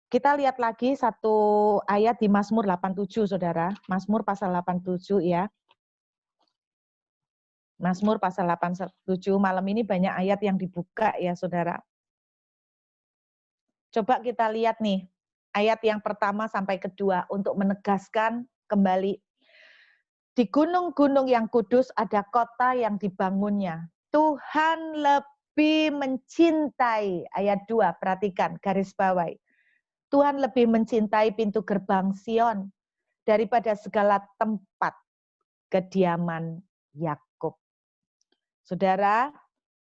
kita lihat lagi satu ayat di Mazmur 87, saudara. Mazmur pasal 87 ya. Mazmur pasal 87, malam ini banyak ayat yang dibuka ya, saudara. Coba kita lihat nih, ayat yang pertama sampai kedua untuk menegaskan kembali. Di gunung-gunung yang kudus ada kota yang dibangunnya. Tuhan lebih mencintai, ayat 2, perhatikan, garis bawahi. Tuhan lebih mencintai pintu gerbang Sion daripada segala tempat kediaman Yakub. Saudara,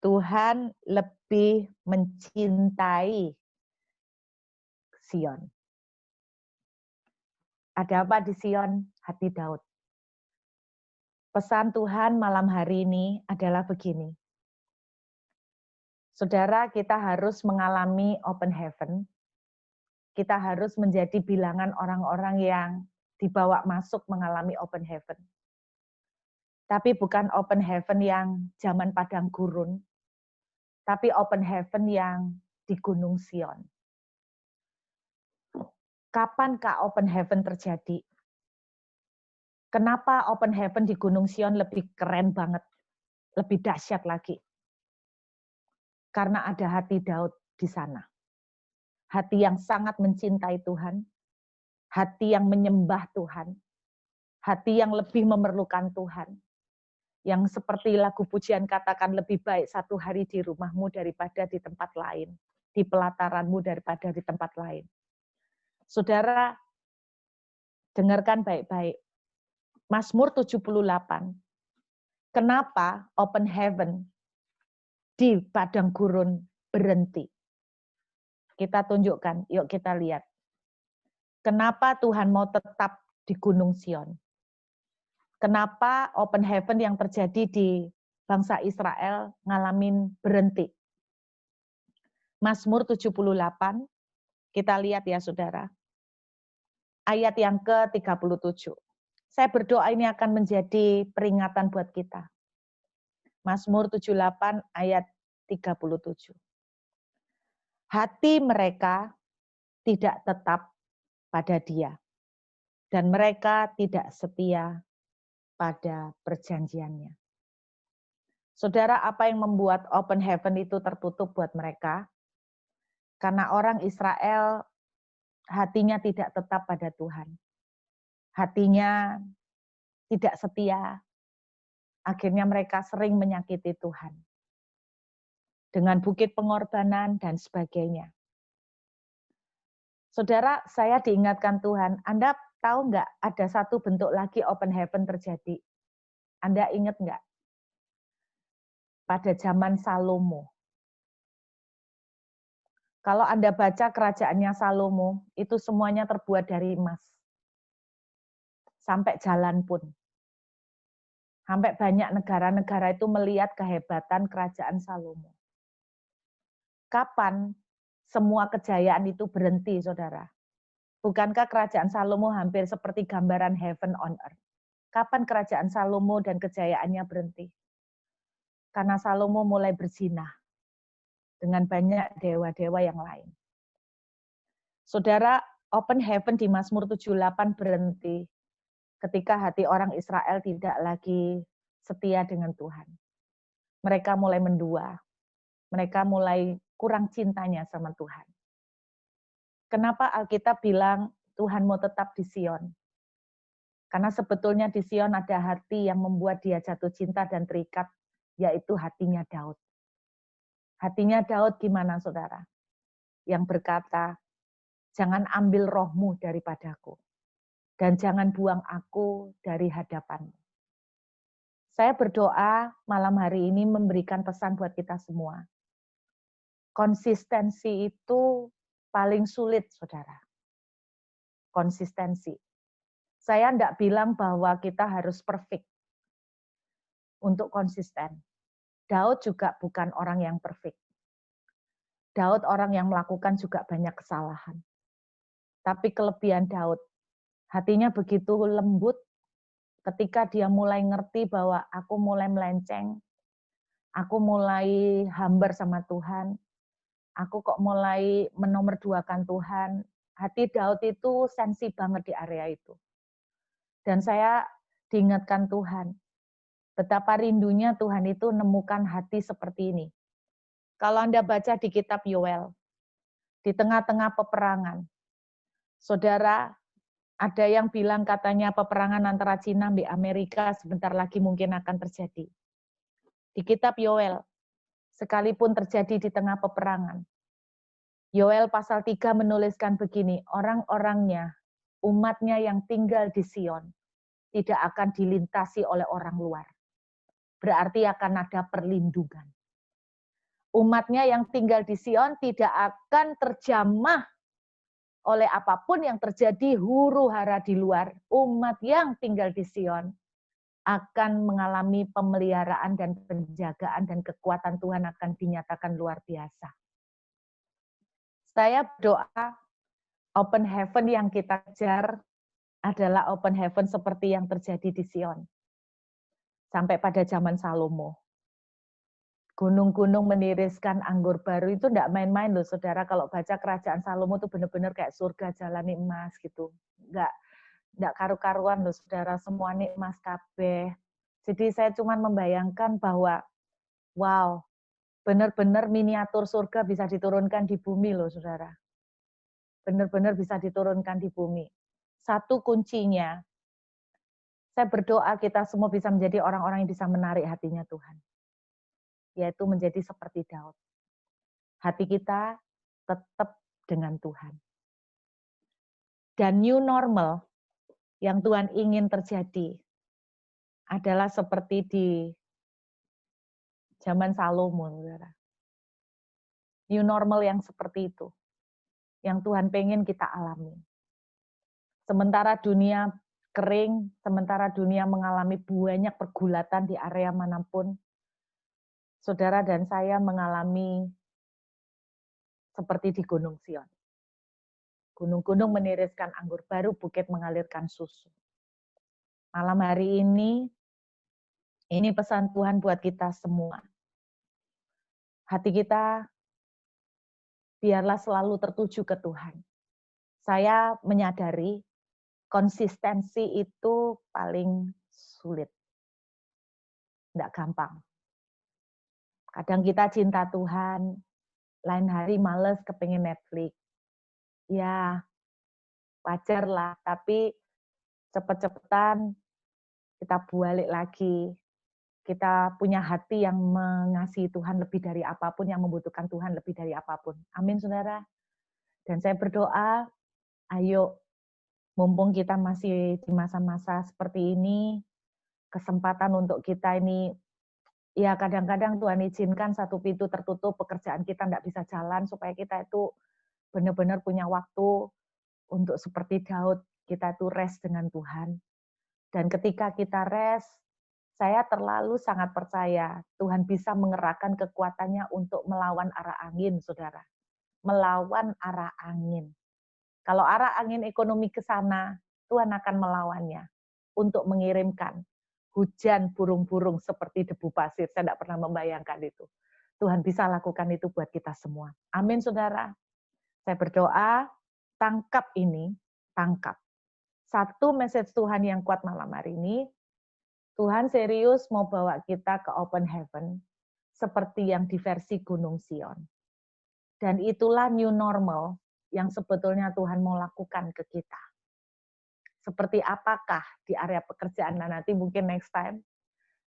Tuhan lebih mencintai Sion. Ada apa di Sion? Hati Daud. Pesan Tuhan malam hari ini adalah begini. Saudara, kita harus mengalami open heaven. Kita harus menjadi bilangan orang-orang yang dibawa masuk mengalami open heaven. Tapi bukan open heaven yang zaman padang gurun, tapi open heaven yang di Gunung Sion. Kapankah open heaven terjadi? Kenapa open heaven di Gunung Sion lebih keren banget, lebih dahsyat lagi? Karena ada hati Daud di sana. Hati yang sangat mencintai Tuhan, hati yang menyembah Tuhan, hati yang lebih memerlukan Tuhan, yang seperti lagu pujian katakan lebih baik satu hari di rumahmu daripada di tempat lain, di pelataranmu daripada di tempat lain. Saudara, dengarkan baik-baik. Mazmur 78. Kenapa open heaven di padang gurun berhenti? Kita tunjukkan, yuk kita lihat. Kenapa Tuhan mau tetap di Gunung Sion? Kenapa open heaven yang terjadi di bangsa Israel ngalamin berhenti? Mazmur 78, kita lihat ya saudara. Ayat yang ke-37. Saya berdoa ini akan menjadi peringatan buat kita. Mazmur 78 ayat 37. Hati mereka tidak tetap pada Dia, dan mereka tidak setia pada perjanjiannya. Saudara, apa yang membuat open heaven itu tertutup buat mereka? Karena orang Israel hatinya tidak tetap pada Tuhan. Hatinya tidak setia. Akhirnya mereka sering menyakiti Tuhan. Dengan bukit pengorbanan dan sebagainya. Saudara, saya diingatkan Tuhan, Anda tahu nggak ada satu bentuk lagi open heaven terjadi? Anda ingat nggak? Pada zaman Salomo. Kalau Anda baca kerajaannya Salomo, itu semuanya terbuat dari emas. Sampai jalan pun. Sampai banyak negara-negara itu melihat kehebatan kerajaan Salomo. Kapan semua kejayaan itu berhenti, saudara. Bukankah kerajaan Salomo hampir seperti gambaran heaven on earth? Kapan kerajaan Salomo dan kejayaannya berhenti? Karena Salomo mulai berzinah dengan banyak dewa-dewa yang lain. Saudara, open heaven di Mazmur 78 berhenti ketika hati orang Israel tidak lagi setia dengan Tuhan. Mereka mulai mendua. Mereka mulai kurang cintanya sama Tuhan. Kenapa Alkitab bilang Tuhan mau tetap di Sion? Karena sebetulnya di Sion ada hati yang membuat dia jatuh cinta dan terikat, yaitu hatinya Daud. Hatinya Daud gimana, saudara? Yang berkata, jangan ambil rohmu daripadaku, dan jangan buang aku dari hadapanmu. Saya berdoa malam hari ini memberikan pesan buat kita semua. Konsistensi itu paling sulit, saudara. Konsistensi. Saya tidak bilang bahwa kita harus perfect untuk konsisten. Daud juga bukan orang yang perfect. Daud orang yang melakukan juga banyak kesalahan. Tapi kelebihan Daud, hatinya begitu lembut ketika dia mulai ngerti bahwa aku mulai melenceng, aku mulai hambar sama Tuhan, aku kok mulai menomorduakan Tuhan. Hati Daud itu sensi banget di area itu. Dan saya diingatkan Tuhan, betapa rindunya Tuhan itu nemukan hati seperti ini. Kalau Anda baca di kitab Yoel, di tengah-tengah peperangan, saudara, ada yang bilang katanya peperangan antara Cina dan Amerika sebentar lagi mungkin akan terjadi. Di kitab Yoel, sekalipun terjadi di tengah peperangan, Yoel pasal 3 menuliskan begini, orang-orangnya, umatnya yang tinggal di Sion, tidak akan dilintasi oleh orang luar. Berarti akan ada perlindungan. Umatnya yang tinggal di Sion tidak akan terjamah oleh apapun yang terjadi huru-hara di luar. Umat yang tinggal di Sion akan mengalami pemeliharaan dan penjagaan dan kekuatan Tuhan akan dinyatakan luar biasa. Saya berdoa open heaven yang kita kejar adalah open heaven seperti yang terjadi di Sion. Sampai pada zaman Salomo. Gunung-gunung meniriskan anggur baru itu enggak main-main loh, saudara. Kalau baca kerajaan Salomo itu benar-benar kayak surga jalani emas gitu. Enggak karu-karuan loh, saudara. Semua nikmat kabeh. Jadi saya cuma membayangkan bahwa, wow, benar-benar miniatur surga bisa diturunkan di bumi loh, saudara. Benar-benar bisa diturunkan di bumi. Satu kuncinya, saya berdoa kita semua bisa menjadi orang-orang yang bisa menarik hatinya Tuhan. Yaitu menjadi seperti Daud. Hati kita tetap dengan Tuhan. Dan new normal yang Tuhan ingin terjadi adalah seperti di zaman Salomo, saudara. New normal yang seperti itu, yang Tuhan pengen kita alami. Sementara dunia kering, sementara dunia mengalami banyak pergulatan di area manapun, saudara dan saya mengalami seperti di Gunung Sion. Gunung-gunung meniriskan anggur baru, bukit mengalirkan susu. Malam hari ini pesan Tuhan buat kita semua. Hati kita biarlah selalu tertuju ke Tuhan. Saya menyadari konsistensi itu paling sulit. Tidak gampang. Kadang kita cinta Tuhan, lain hari males kepengen Netflix. Ya, wajar lah, tapi cepet-cepetan kita balik lagi. Kita punya hati yang mengasihi Tuhan lebih dari apapun, yang membutuhkan Tuhan lebih dari apapun. Amin, saudara. Dan saya berdoa, ayo, mumpung kita masih di masa-masa seperti ini, kesempatan untuk kita ini, ya kadang-kadang Tuhan izinkan satu pintu tertutup, pekerjaan kita tidak bisa jalan, supaya kita itu benar-benar punya waktu untuk seperti Daud, kita itu rest dengan Tuhan. Dan ketika kita rest, saya terlalu sangat percaya Tuhan bisa mengerahkan kekuatannya untuk melawan arah angin, saudara. melawan arah angin. Kalau arah angin ekonomi ke sana, Tuhan akan melawannya untuk mengirimkan hujan burung-burung seperti debu pasir. Saya tidak pernah membayangkan itu. Tuhan bisa lakukan itu buat kita semua. Amin, saudara. Saya berdoa, tangkap ini, tangkap. Satu message Tuhan yang kuat malam hari ini, Tuhan serius mau bawa kita ke open heaven, seperti yang di versi Gunung Sion. Dan itulah new normal yang sebetulnya Tuhan mau lakukan ke kita. Seperti apakah di area pekerjaan, nah nanti mungkin next time.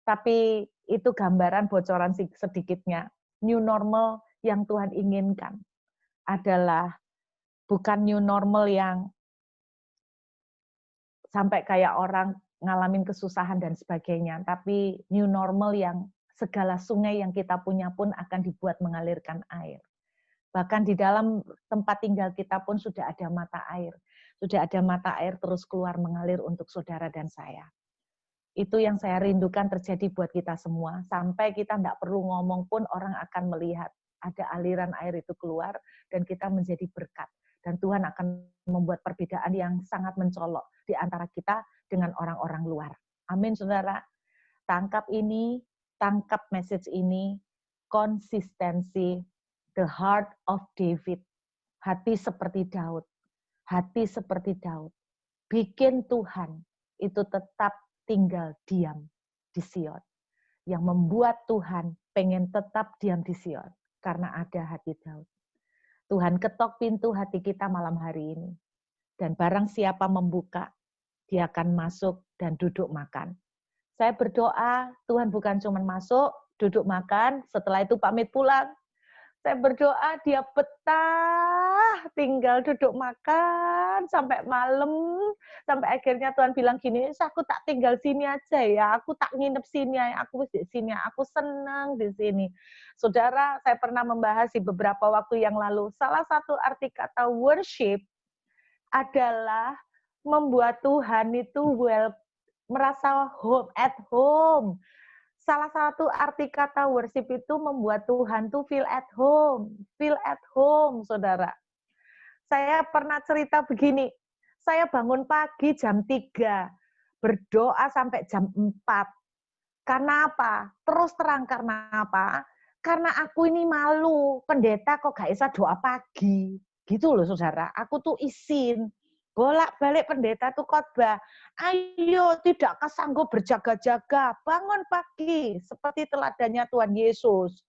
Tapi itu gambaran bocoran sedikitnya. New normal yang Tuhan inginkan adalah bukan new normal yang sampai kayak orang ngalamin kesusahan dan sebagainya, tapi new normal yang segala sungai yang kita punya pun akan dibuat mengalirkan air. Bahkan di dalam tempat tinggal kita pun sudah ada mata air. Sudah ada mata air terus keluar mengalir untuk saudara dan saya. Itu yang saya rindukan terjadi buat kita semua. Sampai kita tidak perlu ngomong pun orang akan melihat ada aliran air itu keluar dan kita menjadi berkat. Dan Tuhan akan membuat perbedaan yang sangat mencolok di antara kita dengan orang-orang luar. Amin, saudara. Tangkap ini, tangkap message ini, konsistensi, the heart of David, hati seperti Daud, hati seperti Daud. Bikin Tuhan itu tetap tinggal diam di Sion. Yang membuat Tuhan pengen tetap diam di Sion, karena ada hati Daud. Tuhan ketok pintu hati kita malam hari ini. Dan barang siapa membuka, dia akan masuk dan duduk makan. Saya berdoa, Tuhan bukan cuma masuk, duduk makan, setelah itu pamit pulang. Saya berdoa dia betah, tinggal duduk makan sampai malam, sampai akhirnya Tuhan bilang gini, aku tak tinggal sini aja ya, aku tak nginep sini ya, aku di sini, aku senang di sini. Saudara, saya pernah membahas di beberapa waktu yang lalu, salah satu arti kata worship adalah membuat Tuhan itu merasa home, at home. Salah satu arti kata worship itu membuat Tuhan tuh feel at home, saudara. Saya pernah cerita begini, saya bangun pagi jam 3, berdoa sampai jam 4. Karena apa? Terus terang karena apa? Karena aku ini malu, pendeta kok gak bisa doa pagi. Gitu loh, saudara. Aku tuh izin. Bolak-balik pendeta tuh khotbah, ayo tidak kesanggup berjaga-jaga, bangun pagi, seperti teladannya Tuhan Yesus.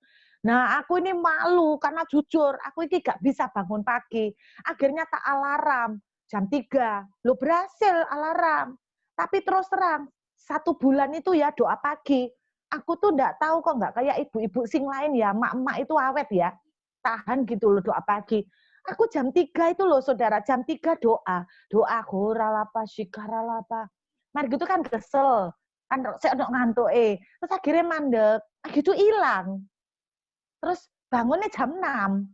Nah, aku ini malu, karena jujur, aku ini gak bisa bangun pagi. Akhirnya tak alarm, jam 3, lo berhasil alarm. Tapi terus terang, 1 bulan itu ya doa pagi. Aku tuh nggak tahu kok nggak kayak ibu-ibu sing lain ya, mak-mak itu awet ya, tahan gitu loh doa pagi. Aku jam 3 itu loh saudara, jam 3 doa. Doa khuralapa, syikaralapa. Mari gitu kan kesel. Kan saya udah ngantuk Terus akhirnya mandek. Gitu hilang. Terus bangunnya jam 6.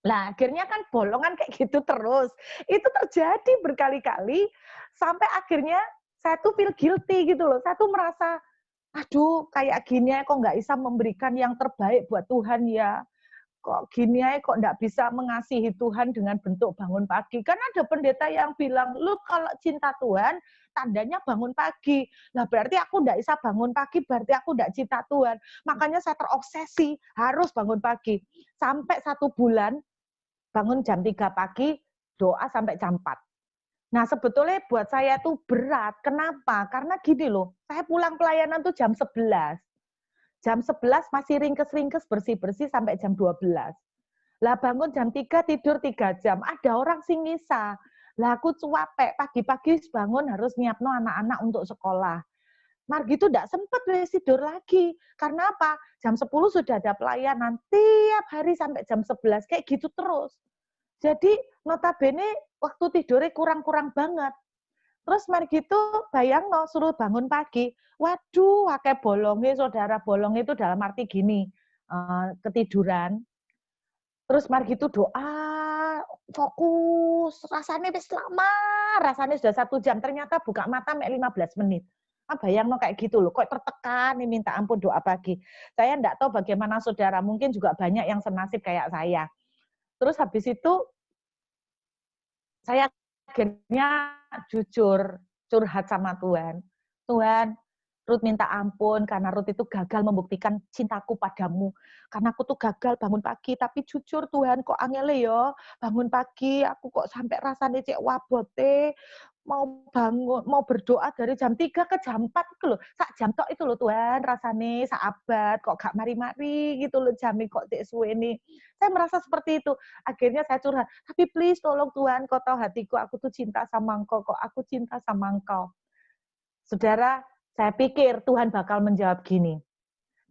Lah akhirnya kan bolongan kayak gitu terus. Itu terjadi berkali-kali. Sampai akhirnya saya tuh feel guilty gitu loh. Saya tuh merasa, aduh kayak gini kok nggak bisa memberikan yang terbaik buat Tuhan ya. Kok gini aja kok enggak bisa mengasihi Tuhan dengan bentuk bangun pagi. Kan ada pendeta yang bilang, lu kalau cinta Tuhan, tandanya bangun pagi. Nah berarti aku enggak bisa bangun pagi, berarti aku enggak cinta Tuhan. Makanya saya terobsesi, harus bangun pagi. Sampai 1 bulan, bangun jam 3 pagi, doa sampai jam 4. Nah sebetulnya buat saya tuh berat. Kenapa? Karena gini loh, saya pulang pelayanan tuh jam 11. Jam 11 masih ringkes-ringkes bersih-bersih sampai jam 12. Lah bangun jam 3 tidur 3 jam. Ada orang sing ngisa. Lah aku cuapek pagi-pagi bangun harus nyiapno anak-anak untuk sekolah. Margi itu enggak sempat tidur lagi. Karena apa? Jam 10 sudah ada pelayanan tiap hari sampai jam 11 kayak gitu terus. Jadi notabene waktu tidurnya kurang-kurang banget. Terus mari gitu bayang no, suruh bangun pagi. Waduh, pakai bolongnya saudara. Bolong itu dalam arti gini, ketiduran. Terus mari gitu doa, fokus. Rasanya wis lama, rasanya sudah 1 jam. Ternyata buka mata 15 menit. Bayang no kayak gitu loh, kok tertekan, ini minta ampun doa pagi. Saya enggak tahu bagaimana saudara, mungkin juga banyak yang senasib kayak saya. Terus habis itu saya akhirnya jujur curhat sama Tuhan. Tuhan, Ruth minta ampun karena Ruth itu gagal membuktikan cintaku padamu. Karena aku tuh gagal bangun pagi, tapi jujur Tuhan kok angele yo. Bangun pagi aku kok sampai rasanya cek wabote, mau bangun, mau berdoa dari jam 3 ke jam 4 itu loh. Sak jam tok itu loh Tuhan, rasanya sahabat kok gak mari-mari gitu loh jam kok cek suwe ini. Saya merasa seperti itu. Akhirnya saya curhat, tapi please tolong Tuhan, kau tahu hatiku, aku tuh cinta sama engkau kok, aku cinta sama engkau. Saudara, saya pikir Tuhan bakal menjawab gini,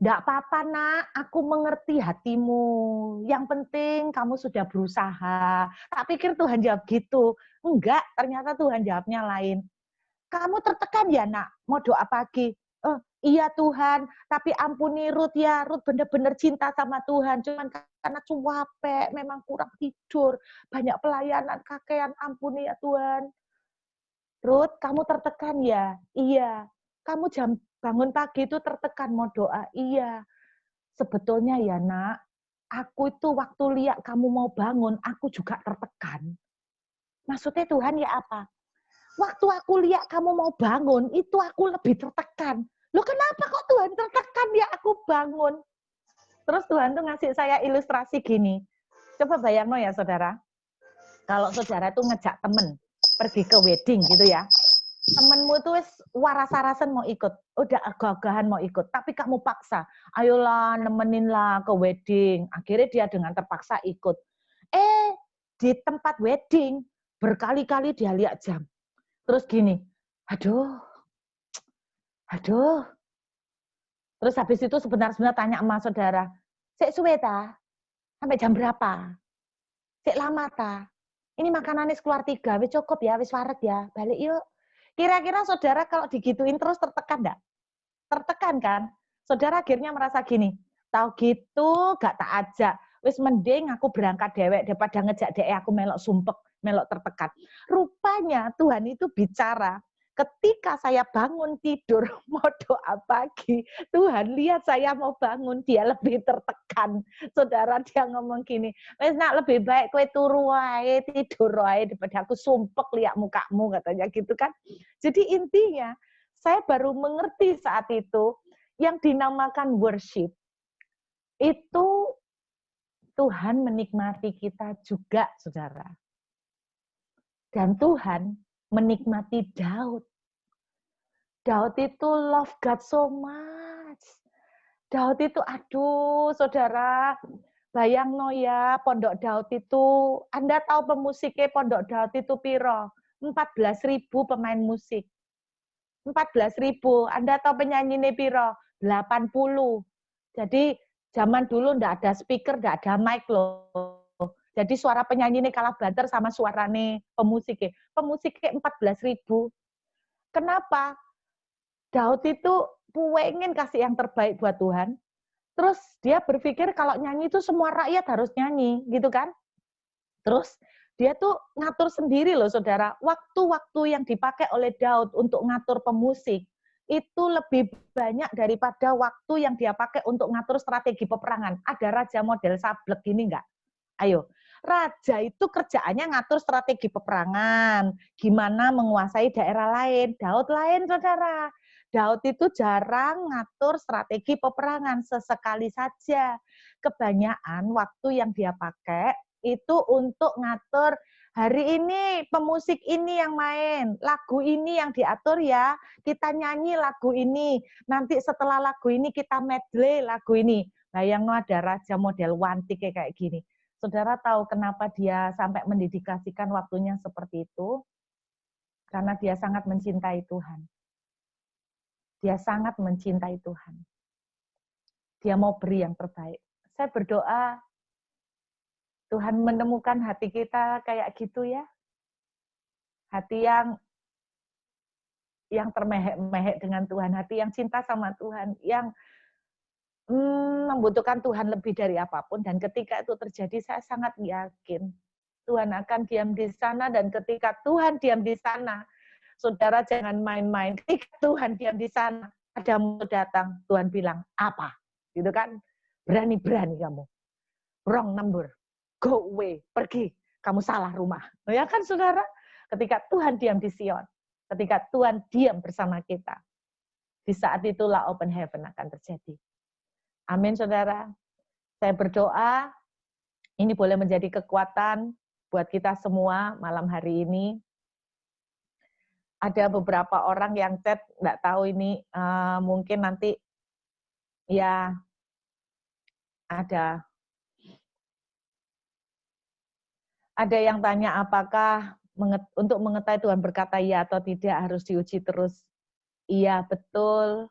"Nggak apa-apa nak, aku mengerti hatimu. Yang penting kamu sudah berusaha." Tak pikir Tuhan jawab gitu. Enggak, ternyata Tuhan jawabnya lain. "Kamu tertekan ya nak, mau doa pagi?" Iya Tuhan, tapi ampuni Ruth ya. Ruth benar-benar cinta sama Tuhan. Cuman karena cuapek, memang kurang tidur. Banyak pelayanan, kakean, ampuni ya Tuhan. Ruth, kamu tertekan ya? Iya. Kamu jam bangun pagi itu tertekan mau doa? Iya. Sebetulnya ya nak, aku itu waktu lihat kamu mau bangun, aku juga tertekan. Maksudnya Tuhan ya apa? Waktu aku lihat kamu mau bangun, itu aku lebih tertekan. Loh kenapa kok Tuhan tertekan ya aku bangun? Terus Tuhan tuh ngasih saya ilustrasi gini. Coba bayangno ya saudara. Kalau saudara tuh ngejak temen pergi ke wedding gitu ya. Temenmu tuh waras-warasan mau ikut, udah agak-agahan mau ikut, tapi kamu paksa, ayolah nemenin lah ke wedding. Akhirnya dia dengan terpaksa ikut. Di tempat wedding, berkali-kali dia lihat jam. Terus gini, aduh. Terus habis itu sebentar-sebentar tanya sama saudara, "Sik suwe ta? Sampai jam berapa? Sik lama ta? Ini makanannya keluar 3, wis cukup ya, wis waret ya, balik yuk." Kira-kira saudara kalau digituin terus tertekan enggak? Tertekan kan? Saudara akhirnya merasa gini, tahu gitu gak tak ajak, wis mending aku berangkat dewek daripada ngejak dek aku melok sumpek, melok tertekan. Rupanya Tuhan itu bicara, ketika saya bangun tidur mau doa pagi, Tuhan lihat saya mau bangun, dia lebih tertekan. Saudara, dia ngomong gini, wis nak lebih baik kowe turu wae, tidur wae daripada aku sumpek lihat mukamu, katanya gitu kan. Jadi intinya, saya baru mengerti saat itu yang dinamakan worship. Itu Tuhan menikmati kita juga, saudara. Dan Tuhan menikmati Daud. Daud itu love God so much. Daud itu, aduh, saudara, bayangno ya, Pondok Daud itu, Anda tahu pemusiknya Pondok Daud itu piro? 14.000 pemain musik. 14.000. Anda tahu penyanyinya piro? 80. Jadi zaman dulu ndak ada speaker, ndak ada mic loh. Jadi suara penyanyi ini kalah banter sama suarane pemusiknya. Pemusiknya 14.000. Kenapa? Daud itu pengen kasih yang terbaik buat Tuhan. Terus dia berpikir kalau nyanyi itu semua rakyat harus nyanyi, gitu kan? Terus dia tuh ngatur sendiri loh saudara. Waktu-waktu yang dipakai oleh Daud untuk ngatur pemusik, itu lebih banyak daripada waktu yang dia pakai untuk ngatur strategi peperangan. Ada raja model sablek gini enggak? Ayo, raja itu kerjaannya ngatur strategi peperangan, gimana menguasai daerah lain. Daud lain, saudara. Daud itu jarang ngatur strategi peperangan, sesekali saja. Kebanyakan waktu yang dia pakai itu untuk ngatur hari ini pemusik ini yang main, lagu ini yang diatur ya, kita nyanyi lagu ini, nanti setelah lagu ini kita medley lagu ini. Bayangno ada raja model wantik kayak gini. Saudara tahu kenapa dia sampai mendedikasikan waktunya seperti itu? Karena dia sangat mencintai Tuhan. Dia sangat mencintai Tuhan. Dia mau beri yang terbaik. Saya berdoa, Tuhan menemukan hati kita kayak gitu ya. Hati yang termehek-mehek dengan Tuhan. Hati yang cinta sama Tuhan. Yang membutuhkan Tuhan lebih dari apapun. Dan ketika itu terjadi, saya sangat yakin Tuhan akan diam di sana. Dan ketika Tuhan diam di sana, saudara jangan main-main. Ketika Tuhan diam di sana, ada musuh datang, Tuhan bilang, apa? Gitu kan? Berani-berani kamu. Wrong number. go away, pergi, kamu salah rumah. Ya kan saudara? Ketika Tuhan diam di Sion, ketika Tuhan diam bersama kita, di saat itulah open heaven akan terjadi. Amin saudara. Saya berdoa, ini boleh menjadi kekuatan buat kita semua malam hari ini. Ada beberapa orang yang chat, nggak tahu ini, mungkin nanti ya ada yang tanya apakah untuk mengetahui Tuhan berkata ya atau tidak harus diuji terus. Iya, betul.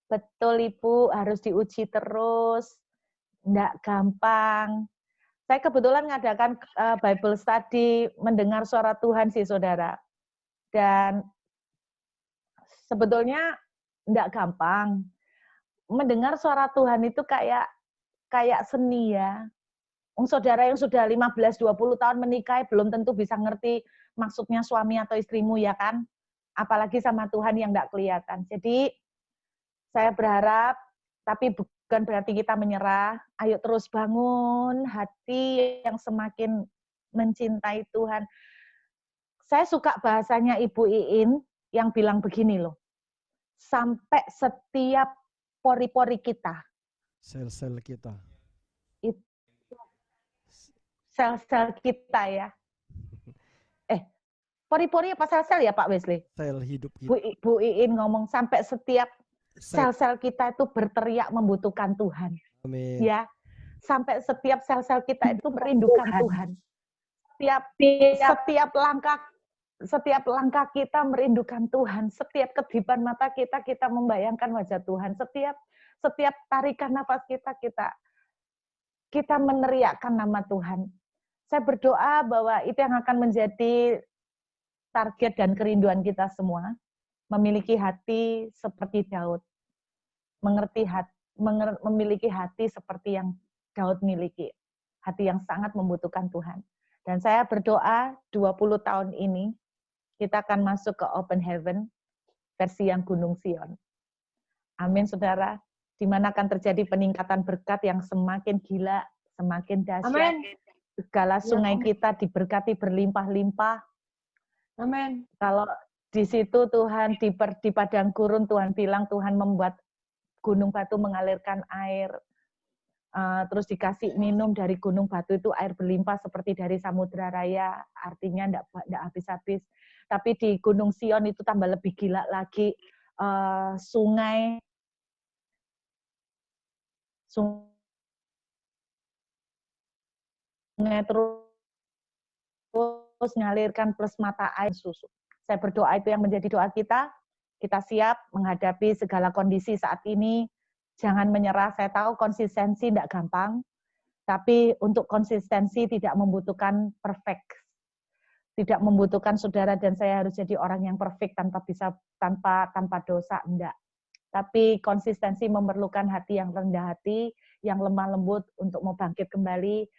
Betul Ibu, harus diuji terus. Nggak gampang. Saya kebetulan ngadakan Bible study, mendengar suara Tuhan sih saudara. Dan sebetulnya nggak gampang. Mendengar suara Tuhan itu kayak seni ya. Saudara yang sudah 15-20 tahun menikah belum tentu bisa ngerti maksudnya suami atau istrimu ya kan. Apalagi sama Tuhan yang nggak kelihatan. Jadi saya berharap, tapi bukan berarti kita menyerah. Ayo terus bangun hati yang semakin mencintai Tuhan. Saya suka bahasanya Ibu Iin yang bilang begini loh. Sampai setiap pori-pori kita. Sel-sel kita. Sel-sel kita ya. Pori-pori apa sel-sel ya Pak Wesley? Sel hidup kita. Bu Iin ngomong sampai setiap sel-sel kita itu berteriak membutuhkan Tuhan. Amin. Ya. Sampai setiap sel-sel kita itu merindukan Tuhan. Setiap langkah kita merindukan Tuhan. Setiap kedipan mata kita membayangkan wajah Tuhan. Setiap tarikan nafas kita meneriakkan nama Tuhan. Saya berdoa bahwa itu yang akan menjadi target dan kerinduan kita semua. Memiliki hati seperti Daud. Memiliki hati seperti yang Daud miliki. Hati yang sangat membutuhkan Tuhan. Dan saya berdoa 20 tahun ini kita akan masuk ke open heaven versi yang Gunung Sion. Amin saudara. Di mana akan terjadi peningkatan berkat yang semakin gila, semakin dahsyat. Amin. Segala sungai kita diberkati berlimpah-limpah. Amin. Kalau di situ Tuhan di padang gurun Tuhan bilang Tuhan membuat gunung batu mengalirkan air. Terus dikasih minum dari gunung batu itu air berlimpah seperti dari samudra raya. Artinya enggak habis-habis. Tapi di Gunung Sion itu tambah lebih gila lagi. Sungai terus mengalirkan plus mata air susu. Saya berdoa itu yang menjadi doa kita. Kita siap menghadapi segala kondisi saat ini. Jangan menyerah. Saya tahu konsistensi tidak gampang. Tapi untuk konsistensi tidak membutuhkan perfect. Tidak membutuhkan saudara dan saya harus jadi orang yang perfect tanpa dosa. Enggak. Tapi konsistensi memerlukan hati yang rendah hati, yang lemah lembut untuk mau bangkit kembali.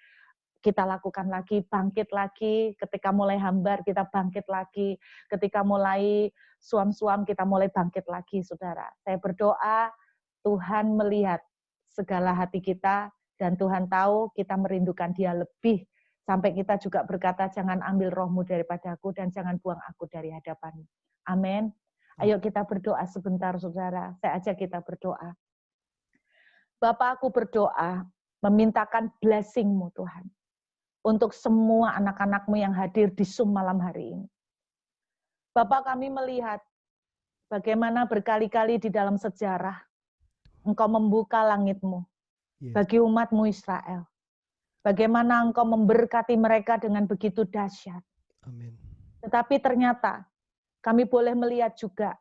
Kita lakukan lagi, bangkit lagi. Ketika mulai hambar, kita bangkit lagi. Ketika mulai suam-suam, kita mulai bangkit lagi, saudara. Saya berdoa, Tuhan melihat segala hati kita, dan Tuhan tahu kita merindukan Dia lebih. Sampai kita juga berkata, jangan ambil rohmu daripadaku, dan jangan buang aku dari hadapanmu. Amin. Ayo kita berdoa sebentar, saudara. Saya ajak kita berdoa. Bapak, aku berdoa, memintakan blessing-mu, Tuhan. Untuk semua anak-anak-mu yang hadir di Zoom malam hari ini. Bapak, kami melihat bagaimana berkali-kali di dalam sejarah Engkau membuka langit-mu bagi umat-mu Israel. Bagaimana Engkau memberkati mereka dengan begitu dahsyat. Amin. Tetapi ternyata kami boleh melihat juga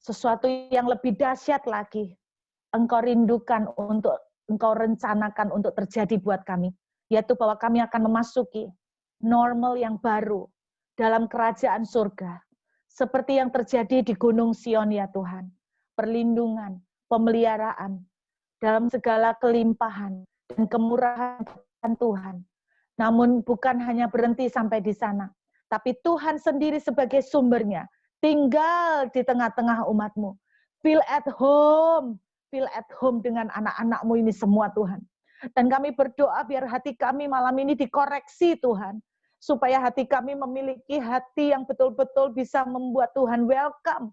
sesuatu yang lebih dahsyat lagi. Engkau rindukan Engkau rencanakan untuk terjadi buat kami. Yaitu bahwa kami akan memasuki normal yang baru dalam kerajaan surga. Seperti yang terjadi di Gunung Sion ya Tuhan. Perlindungan, pemeliharaan, dalam segala kelimpahan dan kemurahan Tuhan. Namun bukan hanya berhenti sampai di sana. Tapi Tuhan sendiri sebagai sumbernya. Tinggal di tengah-tengah umat-Mu. Feel at home dengan anak-anak-Mu ini semua Tuhan. Dan kami berdoa biar hati kami malam ini dikoreksi Tuhan. Supaya hati kami memiliki hati yang betul-betul bisa membuat Tuhan welcome.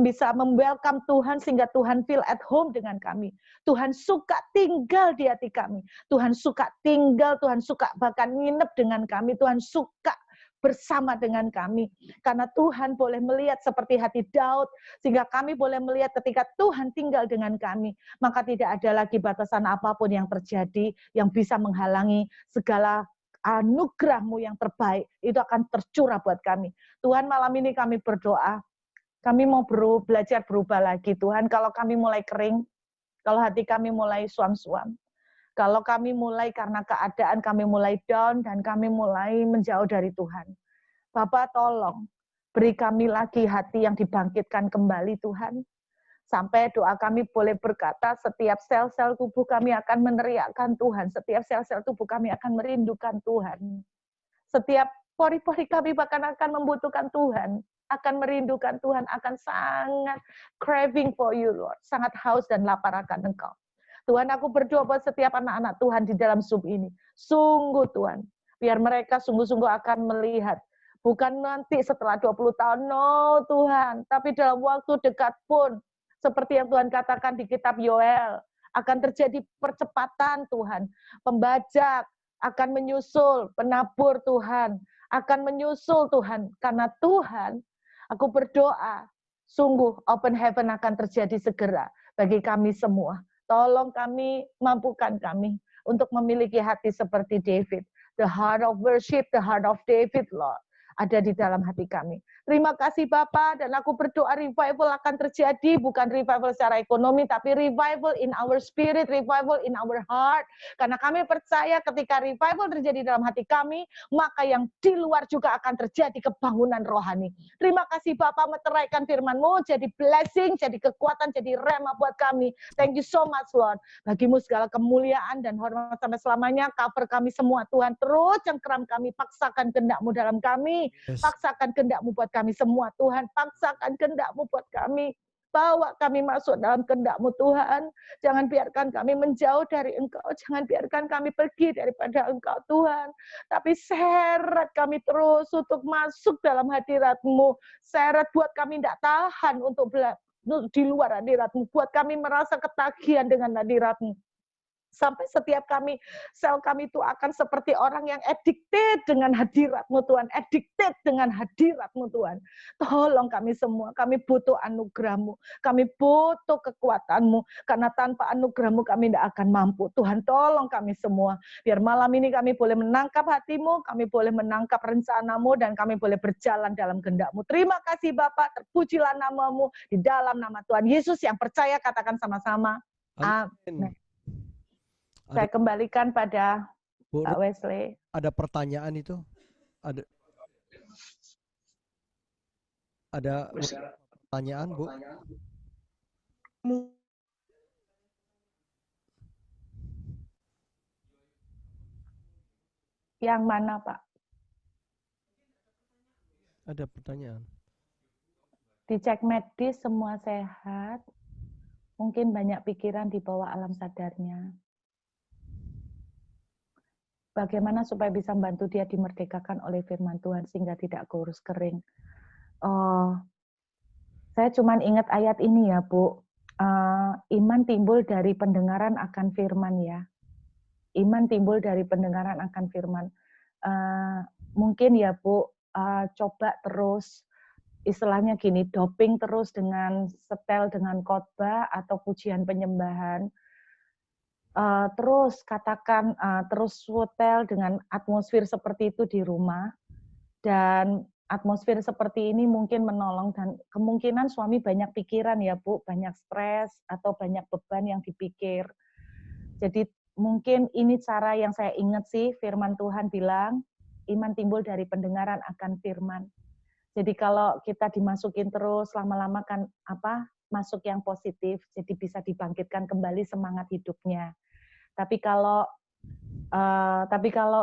Bisa welcome Tuhan sehingga Tuhan feel at home dengan kami. Tuhan suka tinggal di hati kami. Tuhan suka tinggal, Tuhan suka bahkan nginep dengan kami. Tuhan suka bersama dengan kami. Karena Tuhan boleh melihat seperti hati Daud, sehingga kami boleh melihat ketika Tuhan tinggal dengan kami, maka tidak ada lagi batasan apapun yang terjadi yang bisa menghalangi segala anugerah-Mu yang terbaik. Itu akan tercurah buat kami. Tuhan, malam ini kami berdoa, kami mau belajar berubah lagi. Tuhan, kalau kami mulai kering, kalau hati kami mulai suam-suam, kalau kami mulai karena keadaan kami mulai down dan kami mulai menjauh dari Tuhan. Bapak tolong, beri kami lagi hati yang dibangkitkan kembali Tuhan. Sampai doa kami boleh berkata, setiap sel-sel tubuh kami akan meneriakkan Tuhan. Setiap sel-sel tubuh kami akan merindukan Tuhan. Setiap pori-pori kami bahkan akan membutuhkan Tuhan. Akan merindukan Tuhan, akan sangat craving for you, Lord. Sangat haus dan lapar akan Engkau. Tuhan, aku berdoa buat setiap anak-anak Tuhan di dalam Zoom ini. Sungguh Tuhan, biar mereka sungguh-sungguh akan melihat. Bukan nanti setelah 20 tahun, no Tuhan. Tapi dalam waktu dekat pun, seperti yang Tuhan katakan di kitab Yoel, akan terjadi percepatan Tuhan. Pembajak akan menyusul, penabur Tuhan akan menyusul Tuhan. Karena Tuhan, aku berdoa, sungguh open heaven akan terjadi segera bagi kami semua. Tolong kami, mampukan kami untuk memiliki hati seperti David. The heart of worship, the heart of David, Lord, ada di dalam hati kami. Terima kasih Bapa, dan aku berdoa revival akan terjadi, bukan revival secara ekonomi, tapi revival in our spirit, revival in our heart. Karena kami percaya ketika revival terjadi dalam hati kami, maka yang di luar juga akan terjadi kebangunan rohani. Terima kasih Bapa, meteraikan firman-Mu, jadi blessing, jadi kekuatan, jadi rema buat kami. Thank you so much Lord. Bagimu segala kemuliaan dan hormat sampai selamanya, cover kami semua Tuhan. Terus cengkeram kami, paksakan kehendak-Mu dalam kami. Paksakan kehendak-Mu buat kami semua Tuhan, paksakan kehendak-Mu buat kami. Bawa kami masuk dalam kehendak-Mu Tuhan. Jangan biarkan kami menjauh dari Engkau, jangan biarkan kami pergi daripada Engkau Tuhan. Tapi seret kami terus untuk masuk dalam hadirat-Mu. Seret buat kami tidak tahan untuk di luar hadirat-Mu. Buat kami merasa ketagihan dengan hadirat-Mu. Sampai setiap kami, sel kami itu akan seperti orang yang addicted dengan hadirat-Mu Tuhan. Addicted dengan hadirat-Mu Tuhan. Tolong kami semua, kami butuh anugerah-Mu. Kami butuh kekuatan-Mu. Karena tanpa anugerah-Mu kami tidak akan mampu. Tuhan tolong kami semua. Biar malam ini kami boleh menangkap hati-Mu, kami boleh menangkap rencana-Mu, dan kami boleh berjalan dalam kehendak-Mu. Terima kasih Bapak, terpujilah nama-Mu. Di dalam nama Tuhan Yesus yang percaya, katakan sama-sama. Amin. Saya kembalikan pada Pak Wesley. Ada pertanyaan itu? Ada pertanyaan, Bu? Yang mana, Pak? Ada pertanyaan. Dicek medis semua sehat. Mungkin banyak pikiran di bawah alam sadarnya. Bagaimana supaya bisa membantu dia dimerdekakan oleh firman Tuhan sehingga tidak kurus kering? Saya cuma ingat ayat ini ya, Bu. Iman timbul dari pendengaran akan firman ya. Iman timbul dari pendengaran akan firman. Mungkin ya, Bu, coba terus, istilahnya gini, doping terus dengan setel dengan khotbah atau pujian penyembahan. Terus katakan, terus setel dengan atmosfer seperti itu di rumah, dan atmosfer seperti ini mungkin menolong, dan kemungkinan suami banyak pikiran ya Bu, banyak stres atau banyak beban yang dipikir. Jadi mungkin ini cara yang saya ingat sih, firman Tuhan bilang, iman timbul dari pendengaran akan firman. Jadi kalau kita dimasukin terus, lama-lama kan masuk yang positif, jadi bisa dibangkitkan kembali semangat hidupnya. Tapi kalau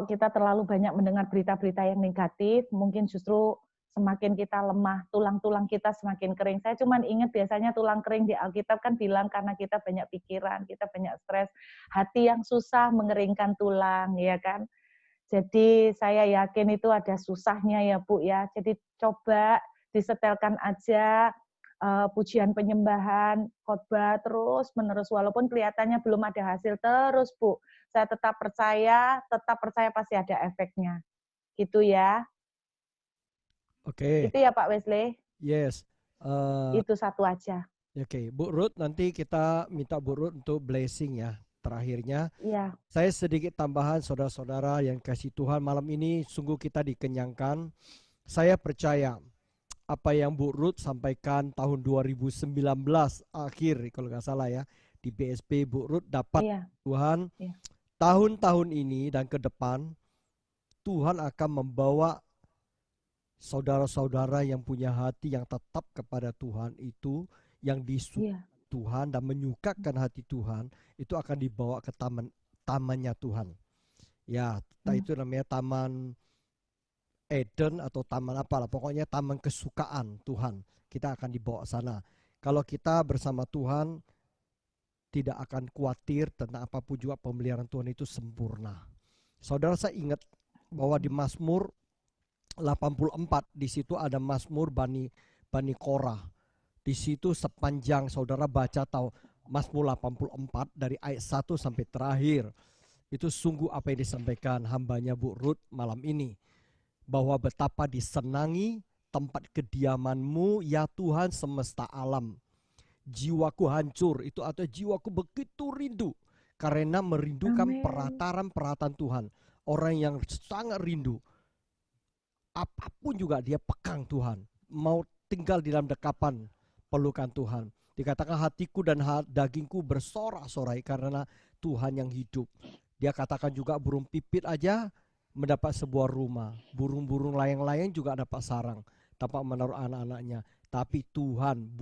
kita terlalu banyak mendengar berita-berita yang negatif, mungkin justru semakin kita lemah, tulang-tulang kita semakin kering. Saya cuma ingat biasanya tulang kering di Alkitab kan bilang karena kita banyak pikiran, kita banyak stres, hati yang susah mengeringkan tulang, ya kan. Jadi saya yakin itu ada susahnya ya Bu ya. Jadi coba disetelkan aja pujian penyembahan, khotbah terus menerus walaupun kelihatannya belum ada hasil terus Bu. Saya tetap percaya pasti ada efeknya. Gitu ya. Oke. Itu ya Pak Wesley. Yes. Itu satu aja. Oke, Bu Ruth, nanti kita minta Bu Ruth untuk blessing ya. Terakhirnya, Iya. saya sedikit tambahan saudara-saudara yang kasih Tuhan, malam ini sungguh kita dikenyangkan. Saya percaya apa yang Bu Ruth sampaikan tahun 2019 akhir kalau nggak salah ya di BSP, Bu Ruth dapat Tuhan tahun-tahun ini dan ke depan Tuhan akan membawa saudara-saudara yang punya hati yang tetap kepada Tuhan itu, yang disukai Tuhan dan menyukakan hati Tuhan, itu akan dibawa ke tamannya Tuhan. Ya, itu namanya Taman Eden atau taman apalah, pokoknya taman kesukaan Tuhan. Kita akan dibawa sana. Kalau kita bersama Tuhan, tidak akan khawatir tentang apapun juga, pemeliharaan Tuhan itu sempurna. Saudara, saya ingat bahwa di Mazmur 84 di situ ada Mazmur Bani Korah. Di situ sepanjang saudara baca tahu Mazmur 84 dari ayat 1 sampai terakhir. Itu sungguh apa yang disampaikan hambanya Bu Ruth malam ini. Bahwa betapa disenangi tempat kediaman-Mu ya Tuhan semesta alam. Jiwaku hancur itu atau jiwaku begitu rindu karena merindukan perhatian Tuhan. Orang yang sangat rindu. Apapun juga dia pegang Tuhan, mau tinggal di dalam dekapan pelukan Tuhan. Dikatakan hatiku dan dagingku bersorak-sorai karena Tuhan yang hidup. Dia katakan juga burung pipit aja mendapat sebuah rumah. Burung-burung layang-layang juga dapat sarang, dapat menaruh anak-anaknya. Tapi Tuhan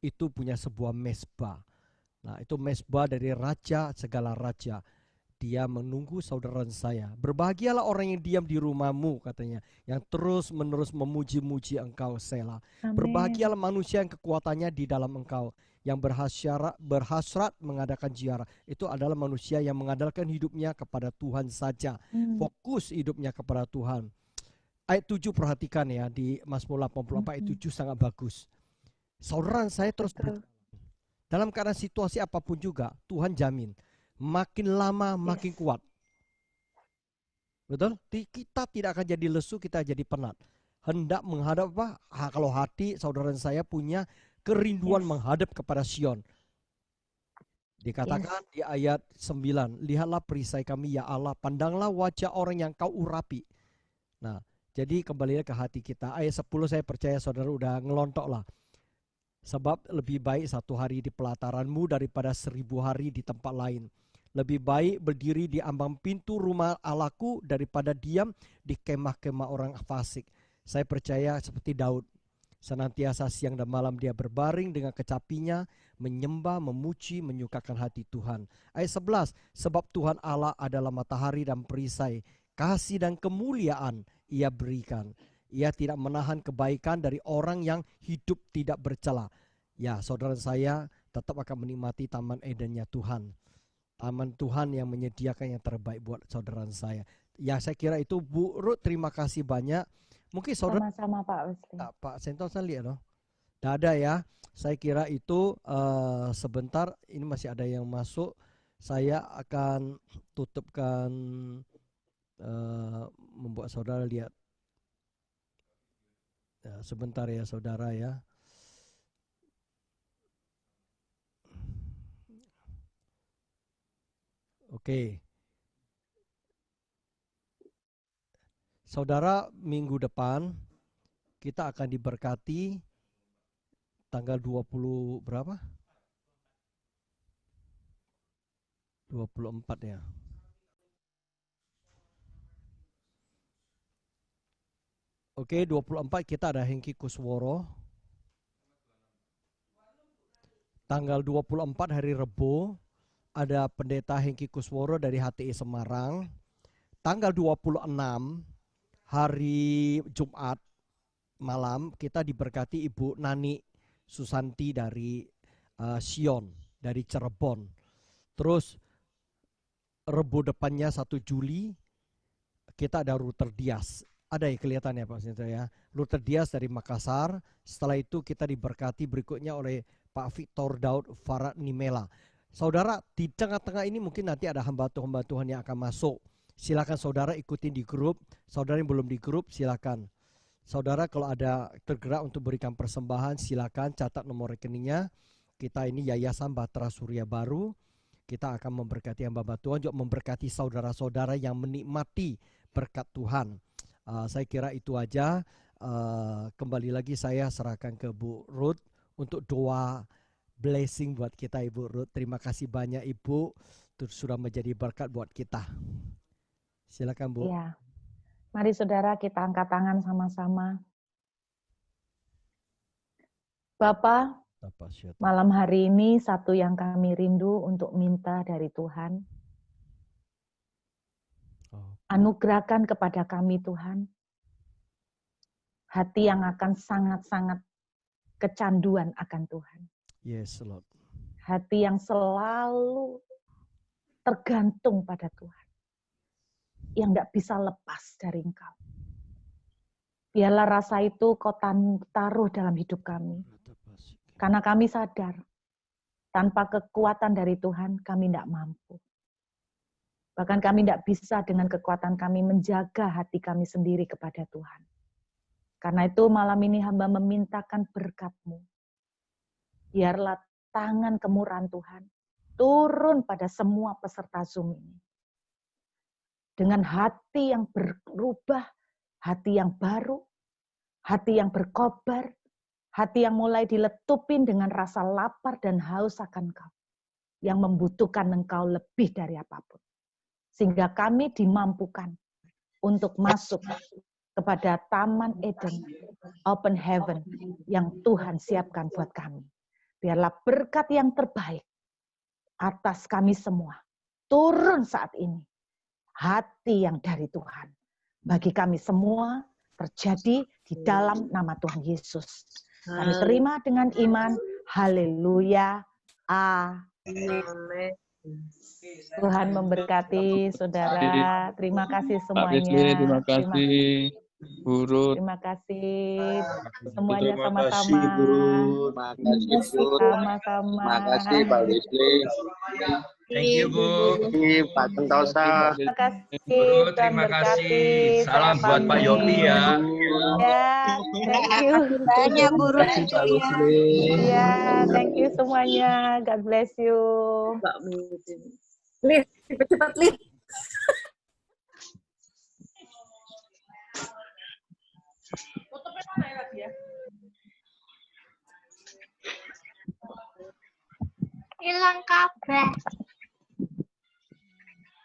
itu punya sebuah mezbah. Nah, itu mezbah dari raja segala raja. Dia menunggu saudara saya. Berbahagialah orang yang diam di rumahmu, katanya, yang terus menerus memuji-muji engkau, Selah. Berbahagialah manusia yang kekuatannya di dalam engkau, yang berhasrat mengadakan ziarah. Itu adalah manusia yang mengandalkan hidupnya kepada Tuhan saja. Fokus hidupnya kepada Tuhan. Ayat 7 perhatikan ya, di Mazmur 84 ayat 7 sangat bagus. Saudara saya terus dalam keadaan situasi apapun juga, Tuhan jamin. Makin lama makin kuat. Betul? Kita tidak akan jadi lesu, kita jadi penat. Hendak menghadap apa? Kalau hati saudara saya punya kerinduan menghadap kepada Sion. Dikatakan di ayat 9, lihatlah perisai kami ya Allah, pandanglah wajah orang yang kau urapi. Nah, jadi kembali ke hati kita. Ayat 10 saya percaya saudara udah ngelontok lah. Sebab lebih baik 1 hari di pelataranmu daripada 1000 hari di tempat lain. Lebih baik berdiri di ambang pintu rumah Allahku daripada diam di kemah-kemah orang fasik. Saya percaya seperti Daud. Senantiasa siang dan malam dia berbaring dengan kecapinya, menyembah, memuji, menyukakan hati Tuhan. Ayat 11, sebab Tuhan Allah adalah matahari dan perisai, kasih dan kemuliaan ia berikan. Ia tidak menahan kebaikan dari orang yang hidup tidak bercela. Ya, saudara saya tetap akan menikmati taman Edennya Tuhan. Taman Tuhan yang menyediakan yang terbaik buat saudara saya. Ya, saya kira itu Bu Ruth, terima kasih banyak. Mungkin saudara sama-sama Pak Wesley. Pak Senton saya lihat loh. Tidak ada ya. Saya kira itu sebentar ini masih ada yang masuk. Saya akan tutupkan membuat saudara lihat. Ya, sebentar ya saudara ya. Oke. Saudara, minggu depan kita akan diberkati tanggal 20 berapa? 24 ya. Oke, 24 kita ada Hengki Kusworo. Tanggal 24 hari Rebo ada Pendeta Hengki Kusworo dari HTI Semarang. Tanggal 26 hari Jumat malam kita diberkati Ibu Nani Susanti dari Sion, dari Cirebon. Terus Rebu depannya 1 Juli kita ada Luther Dias. Ada ya kelihatannya Pak Sinta ya. Luther Dias dari Makassar. Setelah itu kita diberkati berikutnya oleh Pak Victor Daud Farad Nimela. Saudara, di tengah-tengah ini mungkin nanti ada hamba Tuhan yang akan masuk. Silakan saudara ikutin di grup. Saudara yang belum di grup silakan. Saudara kalau ada tergerak untuk berikan persembahan silakan catat nomor rekeningnya. Kita ini Yayasan Bahtera Surya Baru. Kita akan memberkati hamba Tuhan, juga memberkati saudara-saudara yang menikmati berkat Tuhan. Saya kira itu aja. Kembali lagi saya serahkan ke Bu Ruth untuk doa blessing buat kita Ibu Ruth. Terima kasih banyak Ibu sudah menjadi berkat buat kita. Silakan Bu. Ya. Mari saudara kita angkat tangan sama-sama. Bapak, malam hari ini satu yang kami rindu untuk minta dari Tuhan. Anugerahkan kepada kami Tuhan. Hati yang akan sangat-sangat kecanduan akan Tuhan. Yes, Lord. Hati yang selalu tergantung pada Tuhan. Yang tidak bisa lepas dari Engkau. Biarlah rasa itu Kau taruh dalam hidup kami. Karena kami sadar, tanpa kekuatan dari Tuhan, kami tidak mampu. Bahkan kami tidak bisa dengan kekuatan kami menjaga hati kami sendiri kepada Tuhan. Karena itu malam ini hamba memintakan berkat-Mu. Biarlah tangan kemurahan Tuhan turun pada semua peserta Zoom ini. Dengan hati yang berubah, hati yang baru, hati yang berkobar, hati yang mulai diletupin dengan rasa lapar dan haus akan Kau, yang membutuhkan Engkau lebih dari apapun. Sehingga kami dimampukan untuk masuk kepada Taman Eden, Open Heaven, yang Tuhan siapkan buat kami. Biarlah berkat yang terbaik atas kami semua turun saat ini. Hati yang dari Tuhan. Bagi kami semua terjadi di dalam nama Tuhan Yesus. Kami terima dengan iman. Haleluya. Amin. Tuhan memberkati saudara. Terima kasih semuanya. Terima kasih, Guru. Terima kasih semuanya sama-sama. Terima kasih, Bu. Sama-sama. Terima kasih, Pak Leslie. Thank you, Bu. Pak Sentosa. Terima kasih. Bu, terima kasih. Salam buat Pak Yopi ya. Ya, thank you. Banyak guru. Pak Leslie. Ya, thank you semuanya. God bless you. Lih, cepat-cepat Lih. Hilang kabeh.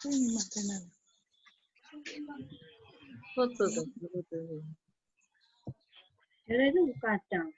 Makanan. Foto tuh. Jadi itu kadang.